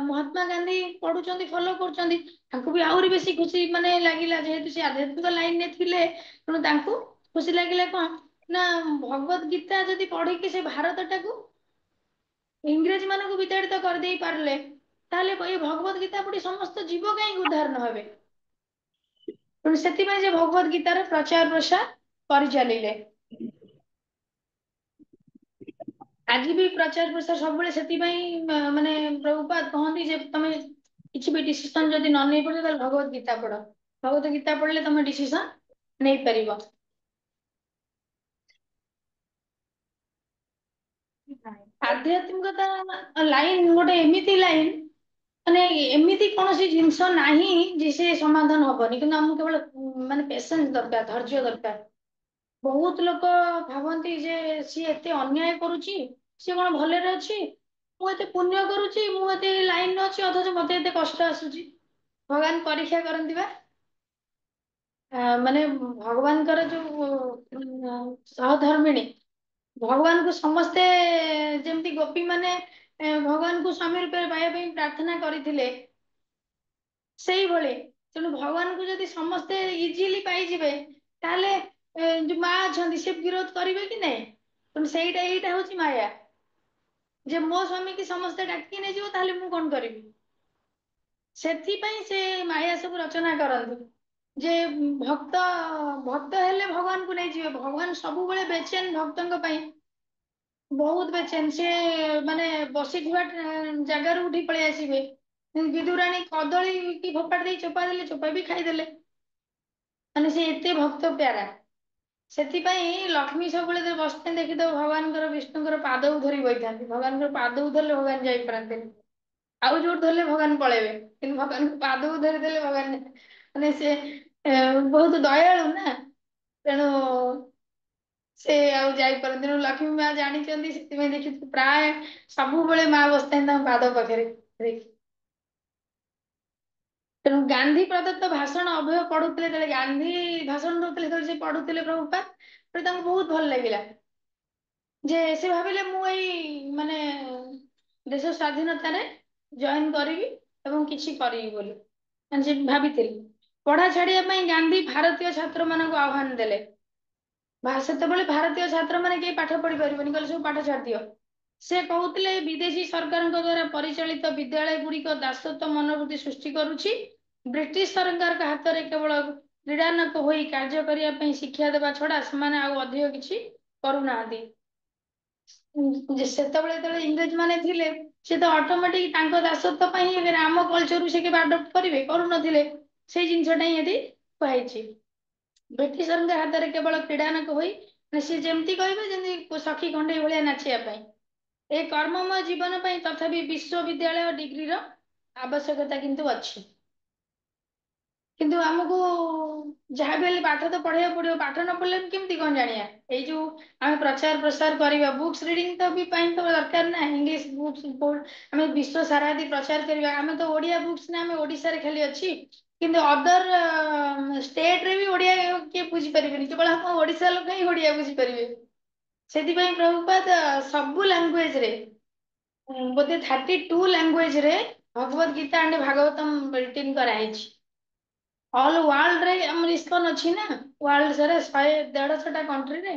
ମହାତ୍ମା ଗାନ୍ଧୀ ପଢୁଛନ୍ତି ଫଲୋ କରୁଛନ୍ତି ତାଙ୍କୁ ବି ଆହୁରି ବେଶୀ ଖୁସି ମାନେ ଲାଗିଲା ଯେହେତୁ ସେ ଆଧ୍ୟାତ୍ମିକ ଲାଇନରେ ଥିଲେ ତେଣୁ ତାଙ୍କୁ ଖୁସି ଲାଗିଲା କଣ ନା ଭଗବତ ଗୀତା ଯଦି ପଢିକି ସେ ଭାରତ ଟାକୁ ଇଂରେଜ ମାନଙ୍କୁ ବିତାଡିତ କରିଦେଇ ପାରିଲେ ତାହେଲେ ଏଇ ଭଗବତ ଗୀତା ପଢି ସମସ୍ତ ଜୀବ କାହିଁକି ଉଦ୍ଧାର ନ ହେବେ ତେଣୁ ସେଥିପାଇଁ ସେ ଭଗବତ ଗୀତାର ପ୍ରଚାର ପ୍ରସାର କରିଚାଲିଲେ ଆଜି ବି ପ୍ରଚାର ପ୍ରସାର ସବୁବେଳେ ସେଥିପାଇଁ ମାନେ ପ୍ରଭୁପାଦ କହନ୍ତି ଯେ ତମେ କିଛି ବି ଡିସିସନ ଯଦି ନ ନେଇ ପାରୁଛ ତାହେଲେ ଭଗବତ ଗୀତା ପଢ ଭଗବତ ଗୀତା ପଢିଲେ ତମେ ଡିସିସନ ନେଇପାରିବ ଆଧ୍ୟାତ୍ମିକତା ଲାଇନ ଗୋଟେ ଏମିତି ଲାଇନ ମାନେ ଏମିତି କୌଣସି ଜିନିଷ ନାହିଁ ଯେ ସେ ସମାଧାନ ହବନି କିନ୍ତୁ ଆମକୁ କେବଳ ମାନେ ପେସେନ୍ସ ଦରକାର ଧୈର୍ଯ୍ୟ ଦରକାର ବହୁତ ଲୋକ ଭାବନ୍ତି ଯେ ସିଏ ଏତେ ଅନ୍ୟାୟ କରୁଛି ସିଏ କଣ ଭଲରେ ଅଛି ମୁଁ ଏତେ ପୁଣ୍ୟ କରୁଛି ମୁଁ ଏତେ ଲାଇନରେ ଅଛି ଅଥଚ ମତେ ଏତେ କଷ୍ଟ ଆସୁଛି ଭଗବାନ ପରୀକ୍ଷା କରନ୍ତି ବା ମାନେ ଭଗବାନଙ୍କର ଯୋଉ ସହଧର୍ମିଣୀ ଭଗବାନଙ୍କୁ ସମସ୍ତେ ଯେମିତି ଗୋପୀ ମାନେ ଭଗବାନଙ୍କୁ ସ୍ୱାମୀ ରୂପରେ ପାଇବା ପାଇଁ ପ୍ରାର୍ଥନା କରିଥିଲେ ସେଇଭଳି ତେଣୁ ଭଗବାନଙ୍କୁ ଯଦି ସମସ୍ତେ ଇଜିଲି ପାଇଯିବେ ତାହେଲେ ଯୋଉ ମା ଅଛନ୍ତି ସେ ବିରୋଧ କରିବେ କି ନାଇଁ ତେଣୁ ଏଇଟା ହଉଛି ମାୟା ଯେ ମୋ ସ୍ୱାମୀ କି ସମସ୍ତେ ଡାକିକି ନେଇଯିବ ତାହେଲେ ମୁଁ କଣ କରିବି ସେଥିପାଇଁ ସେ ମାୟା ସବୁ ରଚନା କରନ୍ତି ଯେ ଭକ୍ତ ହେଲେ ଭଗବାନଙ୍କୁ ନେଇଯିବେ ଭଗବାନ ସବୁବେଳେ ବେଚେନ ଭକ୍ତଙ୍କ ପାଇଁ ବହୁତ ବେଚେନ ସେ ମାନେ ବସିଥିବା ଜାଗାରୁ ଉଠି ପଳେଇ ଆସିବେ ବିଦୁରାଣୀ କଦଳୀ କି ଫୋପାଡି ଦେଇ ଚୋପା ଦେଲେ ଚୋପା ବି ଖାଇଦେଲେ ମାନେ ସେ ଏତେ ଭକ୍ତ ପ୍ୟାରା ସେଥିପାଇଁ ଲକ୍ଷ୍ମୀ ସବୁବେଳେ ବସିଥାନ୍ତି ଦେଖିଦବ ଭଗବାନଙ୍କର ବିଷ୍ଣୁଙ୍କର ପାଦକୁ ଧରି ବଇଥାନ୍ତି। ଭଗବାନଙ୍କର ପାଦକୁ ଧରିଲେ ଭଗବାନ ଯାଇପାରନ୍ତିନି। ଆଉ ଯୋଉଠି ଧରିଲେ ଭଗବାନ ପଳେଇବେ, କିନ୍ତୁ ଭଗବାନଙ୍କ ପାଦକୁ ଧରିଦେଲେ ଭଗବାନ ମାନେ ସେ ବହୁତ ଦୟାଳୁ ନା, ତେଣୁ ସେ ଆଉ ଯାଇପାରନ୍ତି। ତେଣୁ ଲକ୍ଷ୍ମୀ ମା ଜାଣିଛନ୍ତି, ସେଥିପାଇଁ ଦେଖିଛୁ ପ୍ରାୟ ସବୁବେଳେ ମା ବସିଥାନ୍ତି ତାଙ୍କ ପାଦ ପାଖରେ। ତେଣୁ ଗାନ୍ଧୀ ପ୍ରଦତ୍ତ ଭାଷଣ ଅଭୟ ପଢୁଥିଲେ, ଯେତେବେଳେ ଗାନ୍ଧୀ ଭାଷଣ ଦଉଥିଲେ ସେତେବେଳେ ସେ ପଢୁଥିଲେ ପ୍ରଭୁପାଦ, ତାଙ୍କୁ ବହୁତ ଭଲ ଲାଗିଲା। ଯେ ସେ ଭାବିଲେ ମୁଁ ଏଇ ମାନେ ଦେଶ ସ୍ୱାଧୀନତାରେ ଜଏନ କରିବି ଏବଂ କିଛି କରିବି ବୋଲି ମାନେ ସେ ଭାବିଥିଲେ। ପଢା ଛାଡିବା ପାଇଁ ଗାନ୍ଧୀ ଭାରତୀୟ ଛାତ୍ର ମାନଙ୍କୁ ଆହ୍ୱାନ ଦେଲେ। ସେତେବେଳେ ଭାରତୀୟ ଛାତ୍ର ମାନେ କେହି ପାଠ ପଢି ପାରିବେନି, କହିଲେ ସବୁ ପାଠ ଛାଡି ଦିଅ। ସେ କହୁଥିଲେ ବିଦେଶୀ ସରକାରଙ୍କ ଦ୍ଵାରା ପରିଚାଳିତ ବିଦ୍ୟାଳୟ ଗୁଡିକ ଦାସତ୍ୱ ମନୋବୃତ୍ତି ସୃଷ୍ଟି କରୁଛି। ବ୍ରିଟିଶ ସରକାରଙ୍କ ହାତରେ କେବଳ କ୍ରୀଡାନକ ହୋଇ କାର୍ଯ୍ୟ କରିବା ପାଇଁ ଶିକ୍ଷା ଦେବା ଛଡା ସେମାନେ ଆଉ ଅଧିକ କିଛି କରୁନାହାନ୍ତି। ସେତେବେଳେ ଯେତେବେଳେ ଇଂରେଜ ମାନେ ଥିଲେ, ସେ ତ ଅଟୋମେଟିକ ତାଙ୍କ ଦାସତ୍ୱ ପାଇଁ ଆମ କଲଚରରୁ ସେ କେବେ ଆଡପ୍ଟ କରିବେ, କରୁନଥିଲେ। ସେଇ ଜିନିଷଟା ହିଁ ଏଠି କୁହାଯାଇଛି। ବ୍ରିଟିଶରଙ୍କ ହାତରେ କେବଳ କ୍ରୀଡାନକ ହୋଇ ସିଏ ଯେମିତି କହିବେ ଯେମିତି ସଖୀ କଣ୍ଢେଇ ଭଳିଆ ନାଚିବା ପାଇଁ। ଏ କର୍ମମୟ ଜୀବନ ପାଇଁ ତଥାପି ବିଶ୍ୱବିଦ୍ୟାଳୟ ଡିଗ୍ରୀର ଆବଶ୍ୟକତା କିନ୍ତୁ ଅଛି। କିନ୍ତୁ ଆମକୁ ଯାହାବି ହେଲେ ପାଠ ତ ପଢିବାକୁ ପଡିବ, ପାଠ ନ ପଢିଲେ କେମିତି କଣ ଜାଣିବା। ଏଇ ଯୋଉ ଆମେ ପ୍ରଚାର ପ୍ରସାର କରିବା, ବୁକ୍ସ ରିଡିଙ୍ଗ ତ ବି ପାଇଁ ତ ଦରକାର ନା, ଇଂଲିଶ ବୁକ୍ସ ଆମେ ବିଶ୍ୱ ସାରା ଯଦି ପ୍ରଚାର କରିବା। ଆମେ ତ ଓଡିଆ ବୁକ୍ସ ନା ଆମେ ଓଡିଶାରେ ଖାଲି ଅଛି, କିନ୍ତୁ ଅଦର ଷ୍ଟେଟରେ ବି ଓଡିଆ କିଏ ବୁଝିପାରିବେନି, କେବଳ ଆମ ଓଡିଶା ଲୋକ ହିଁ ଓଡିଆ ବୁଝିପାରିବେ। ସେଥିପାଇଁ ପ୍ରଭୁପାଦ ସବୁ ଲାଙ୍ଗୁଏଜରେ ବୋଧେ 32 ଲାଙ୍ଗୁଏଜରେ ଭଗବତ ଗୀତା ଆଣ୍ଡ ଭାଗବତମ ରିଟିନ କରାହେଇଛି। ଅଲ ୱାର୍ଲଡରେ ଆମର ଇସ୍କନ ଅଛି ନା, ୱାର୍ଲଡ ସାରା 150-150ଟା କଣ୍ଟ୍ରିରେ,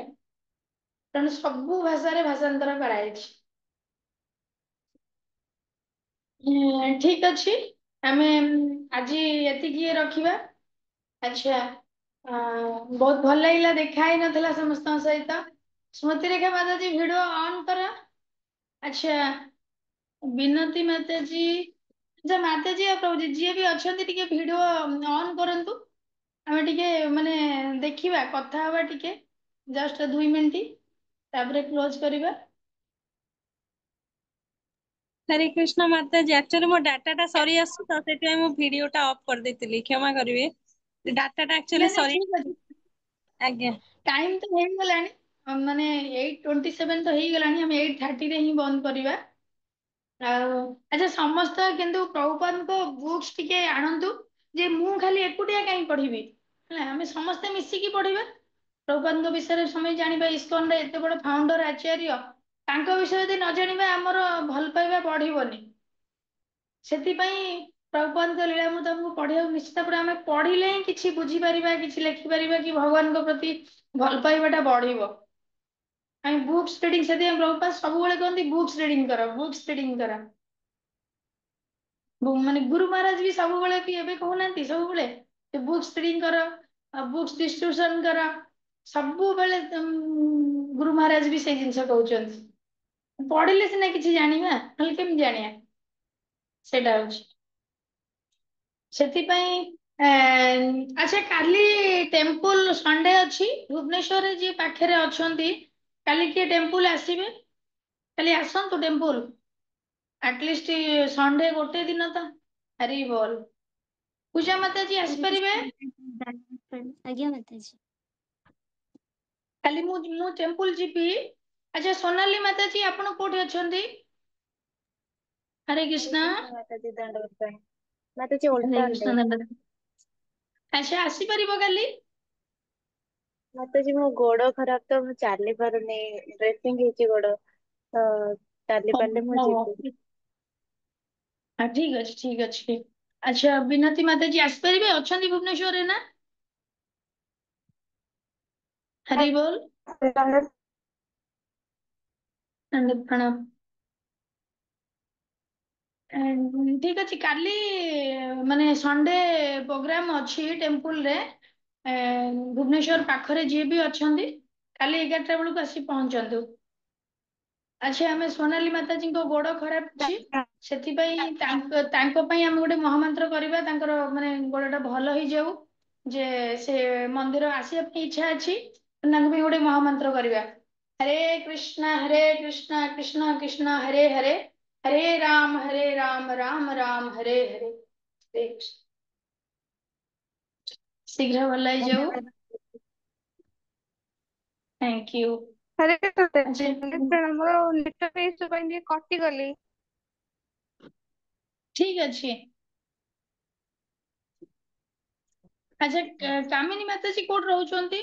ତେଣୁ ସବୁ ଭାଷାରେ ଭାଷାନ୍ତର କରାଯାଇଛି। ଠିକ ଅଛି, ଆମେ ଆଜି ଏତିକି ରଖିବା। ଆଚ୍ଛା, ବହୁତ ଭଲ ଲାଗିଲା, ଦେଖା ହେଇନଥିଲା ସମସ୍ତଙ୍କ ସହିତ। ସ୍ମୃତିରେଖା ମାତାଜୀ ଭିଡିଓ ଅନ୍ କର। ଆଚ୍ଛା, ବିନତି ମାତାଜୀ, ଆଚ୍ଛା ମାତାଜୀ ଆଉ ପ୍ରଭୁଜୀ ଯିଏ ବି ଅଛନ୍ତି ଟିକେ ଭିଡିଓ ଅନ୍ କରନ୍ତୁ। ଆମେ ଟିକେ ମାନେ ଦେଖିବା, କଥା ହବା ଟିକେ ଜଷ୍ଟ 2 ମିନିଟ, ତାପରେ କ୍ଲୋଜ କରିବା। ହରେ କୃଷ୍ଣ ମାତାଜୀ, ଆକ୍ଚୁଆଲି ମୋ ଡାଟାଟା ସରି ଆସୁଛି ତ, ସେଥିପାଇଁ ମୁଁ ଭିଡିଓଟା ଅଫ୍ କରିଦେଇଥିଲି, କ୍ଷମା କରିବେ। ଡାଟାଟା ଆକ୍ଚୁଆଲି ନାଇଁ ନାଇଁ ସରି, ଠିକ ଅଛି, ଆଜ୍ଞା। ଟାଇମ ତ ହେଇଗଲାଣି, ମାନେ 8:27 ତ ହେଇଗଲାଣି, ଆମେ 8:30ରେ ହିଁ ବନ୍ଦ କରିବା। ଆଉ ଆଚ୍ଛା, ସମସ୍ତ କିନ୍ତୁ ପ୍ରଭୁପାଦଙ୍କ ବୁକ୍ସ ଟିକେ ଆଣନ୍ତୁ। ଯେ ମୁଁ ଖାଲି ଏକୁଟିଆ କାହିଁ ପଢିବି, ହେଲା ଆମେ ସମସ୍ତେ ମିଶିକି ପଢିବା। ପ୍ରଭୁପାଦଙ୍କ ବିଷୟରେ ସମସ୍ତେ ଜାଣିବା, ଇସ୍କନର ଏତେ ବଡ ଫାଉଣ୍ଡର ଆଚାର୍ଯ୍ୟ, ତାଙ୍କ ବିଷୟରେ ଯଦି ନ ଜାଣିବା ଆମର ଭଲ ପାଇବା ବଢିବନି। ସେଥିପାଇଁ ପ୍ରଭୁପାଦଙ୍କ ଲୀଳା ମୁଁ ତମକୁ ପଢିବାକୁ ନିଶ୍ଚିତ, ପରେ ଆମେ ପଢିଲେ ହିଁ କିଛି ବୁଝିପାରିବା, କିଛି ଲେଖିପାରିବା, କି ଭଗବାନଙ୍କ ପ୍ରତି ଭଲ ପାଇବାଟା ବଢିବ। ଆମେ ବୁକ୍ସ ରିଡିଙ୍ଗ, ସେଥିପାଇଁ ପ୍ରଭୁପାଦ ସବୁବେଳେ କହନ୍ତି ବୁକ୍ସ ରିଡିଙ୍ଗ କର, ବୁକ୍ସ ରିଡିଙ୍ଗ କର। ମାନେ ଗୁରୁ ମହାରାଜ ବି ସବୁବେଳେ ବି ଏବେ କହୁନାହାନ୍ତି, ସବୁବେଳେ ବୁକ୍ସ ରିଡିଙ୍ଗ କର, ବୁକ୍ସ ଡିଷ୍ଟ୍ରିବ୍ୟୁସନ କର। ସବୁବେଳେ ଗୁରୁ ମହାରାଜ ବି ସେଇ ଜିନିଷ କହୁଛନ୍ତି। ପଢିଲେ ସିନା କିଛି ଜାଣିବା, ନହେଲେ କେମିତି ଜାଣିବା। ସେଇଟା ହଉଛି ସେଥିପାଇଁ ଆଚ୍ଛା, କାଲି ଟେମ୍ପଲ ସଣ୍ଡେ ଅଛି ଭୁବନେଶ୍ୱରରେ, ଯିଏ ପାଖରେ ଅଛନ୍ତି କାଲି କିଏ ଟେମ୍ପୁଲ ଆସିବେ, କାଲି ଆସନ୍ତୁ ଟେମ୍ପୁଲ। ଆଟଲିଷ୍ଟ ସଣ୍ଡେ ଗୋଟେ ଦିନ ତ, ହରି ବୋଲ। ପୂଜା ମାତାଜୀ ହରେ ଆସିପାରିବେ? କୃଷ୍ଣ ମାତାଜୀ, ଆଜ୍ଞା ମାତାଜୀ। କାଲି ମୁଁ ଟେମ୍ପୁଲ ଯିବି। ଆଚ୍ଛା, ସୋନାଲି ମାତାଜୀ ଆପଣ କୋଉଠି ଅଛନ୍ତି? ହରେ କୃଷ୍ଣ। ମାତାଜୀ ଦଣ୍ଡବତ ପାଇଁ ମାତାଜୀ ହରେ ଓଲଟାଉନରେ। କୃଷ୍ଣ ଦଣ୍ଡ। ଆଚ୍ଛା, ଆସିପାରିବ କାଲି? ମାତାଜୀ ମୋ ଗୋଡ ଖରାପ ତ, ମୁଁ ଚାଲି ପାରୁନି, ଡ୍ରେସିଂ ହେଇଛି ଗୋଡ ତ, ଚାଲି ପାରିଲେ ମୁଁ ଓହୋ, ଯିବି। ଠିକ ଅଛି, ଠିକ ଅଛି। ଆଚ୍ଛା, ବିନତି ମାତାଜୀ ଆସିପାରିବେ, ଅଛନ୍ତି ଭୁବନେଶ୍ୱରରେ ନା? ହରି ବୋଲ। ପ୍ରଣାମ। ଠିକ ଅଛି, କାଲି ମାନେ ସଣ୍ଡେ ପ୍ରୋଗ୍ରାମ ଅଛି ଟେମ୍ପୁଲରେ। ଭୁବନେଶ୍ୱର ପାଖରେ ଯିଏ ବି ଅଛନ୍ତି, କାଲି 11ଟା ବେଳକୁ ଆସି ପହଞ୍ଚନ୍ତୁ। ଆଚ୍ଛା, ଆମେ ସୋନାଲି ମାତାଜୀଙ୍କ ଗୋଡ ଖରାପ ଅଛି, ସେଥିପାଇଁ ତାଙ୍କ ପାଇଁ ଆମେ ଗୋଟେ ମହାମନ୍ତ୍ର କରିବା, ତାଙ୍କର ମାନେ ଗୋଡଟା ଭଲ ହେଇଯାଉ। ଯେ ସେ ମନ୍ଦିର ଆସିବା ପାଇଁ ଇଚ୍ଛା ଅଛି, गोटे महामंत्र करवा हरे कृष्ण कृष्ण कृष्ण हरे हरे हरे राम राम राम हरे हरे हरे कृष्ण। शीघ्र भल जाऊ। Thank you. हरे अच्छा प्रणाम मोर नेटवर्क इशू ପାଇଁ ଟିକେ କଟି ଗଲି। ठीक अच्छे। अच्छा कामिनी माता जी कोड रहउछंती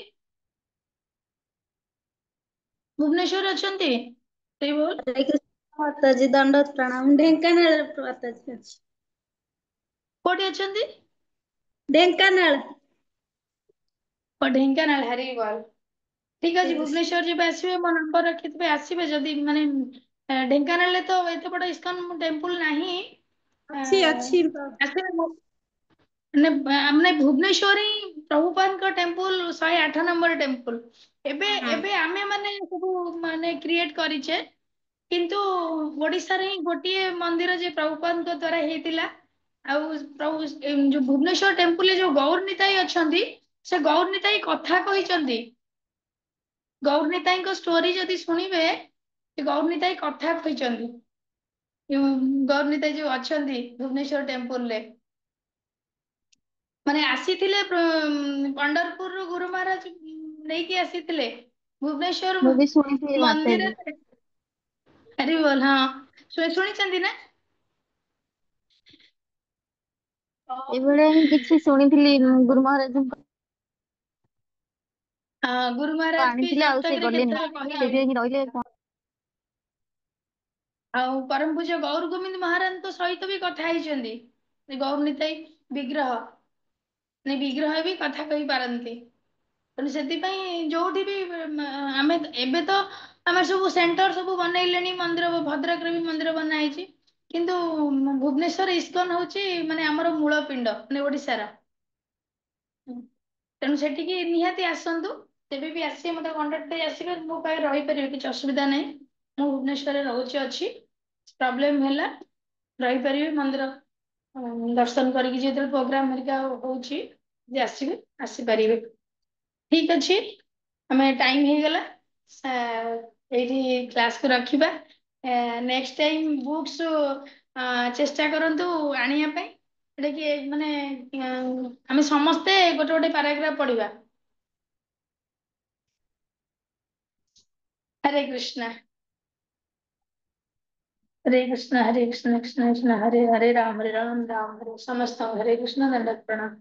भुवनेश्वर अछंती ते बोल हरे कृष्ण माताजी दंडवत प्रणाम ढेंकानाल माताजी अछि कोडी अछंती ढेंकानाल और ढेंकानाल हरी बोल। ठीक अछि यस भुवनेश्वर जी आसीबे मो नंबर रखितबे आसीबे जदी माने ढेंकानाल ले तो एते बड़ इस्कन टेंपल नाही अछि आसीबे हमने भुवनेश्वर ही प्रभुपाद का टेम्पल 108 नंबर टेम्पल एबे एबे आमे माने सब माने क्रिएट करिचे किंतु ओडिसा रे ही गोटिए मंदिर जे प्रभुपाद को द्वारा हेतिला आउ प्रभु जो भुवनेश्वर टेम्पल जो गौरनिताई अछंती से गौरनिताई कथा कहिचंती गौरनिताई को स्टोरी जदी सुनिबे से गौरनिताई कथा कहिचंती गौरनिताई जो अछंती भुवनेश्वर टेम्पल ले माने आसीथिले पंडरपुर रो गुरु महाराज नेकी आसीथिले भुवनेश्वर ମୁଁ ବି ଶୁଣିଥିଲି मंदिर ମାତାଜୀ। हरि बोल हाँ शुणी चंदी ना ଏଇଭଳିଆ ହିଁ କିଛି ଶୁଣିଥିଲି ଗୁରୁ ମହାରାଜଙ୍କ हाँ गुरु महाराज भी ଆଣିଥିଲେ ଆଉ ସେ ଜଟକ रे ଗଲେନି केतरा ସେଇଠି कहले ଯାଇକି ରହିଲେ। ଆଉ परम पूज्य गौर गोविंद महाराज तो सहित भी कथा ହେଇଛନ୍ତି गौर निताई विग्रह ने विग्रह भी कथा कहि पारंती ତେଣୁ ସେଥିପାଇଁ ଯୋଉଠି ବି ଆମେ ଏବେ ତ ଆମେ ସବୁ ସେଣ୍ଟର ସବୁ ବନେଇଲେଣି ମନ୍ଦିର ଭଦ୍ରକରେ ବି ମନ୍ଦିର ବନା ହେଇଛି କିନ୍ତୁ ଭୁବନେଶ୍ୱର ଇସ୍କନ ହଉଛି ମାନେ ଆମର ମୂଳ ପିଣ୍ଡ ମାନେ ଓଡିଶାର ତେଣୁ ସେଠିକି ନିହାତି ଆସନ୍ତୁ ତେବେ ବି ଆସିବେ ମତେ କଣ୍ଟାକ୍ଟ କରି ଆସିବେ ମୋ ପାଖରେ ରହିପାରିବେ କିଛି ଅସୁବିଧା ନାହିଁ ମୁଁ ଭୁବନେଶ୍ୱରରେ ରହୁଛି ଅଛି ପ୍ରୋବ୍ଲେମ ହେଲା ରହିପାରିବେ ମନ୍ଦିର ଦର୍ଶନ କରିକି ଯେତେବେଳେ ପ୍ରୋଗ୍ରାମ ହେରିକା ହଉଛି ଯେ ଆସିବେ ଆସିପାରିବେ ठीक अच्छे हमें टाइम हो गला एठी क्लास को रखिबा नेक्स्ट टाइम बुक्स चेष्टा करंतु आनिया ପାଇଁ एटा कि माने हमें समस्ते गोटे गोटे पैराग्राफ पढ़िबा हरे कृष्णा कृष्ण कृष्ण कृष्ण हरे हरे राम राम हरे समस्त हरे कृष्ण दंडवत प्रणाम।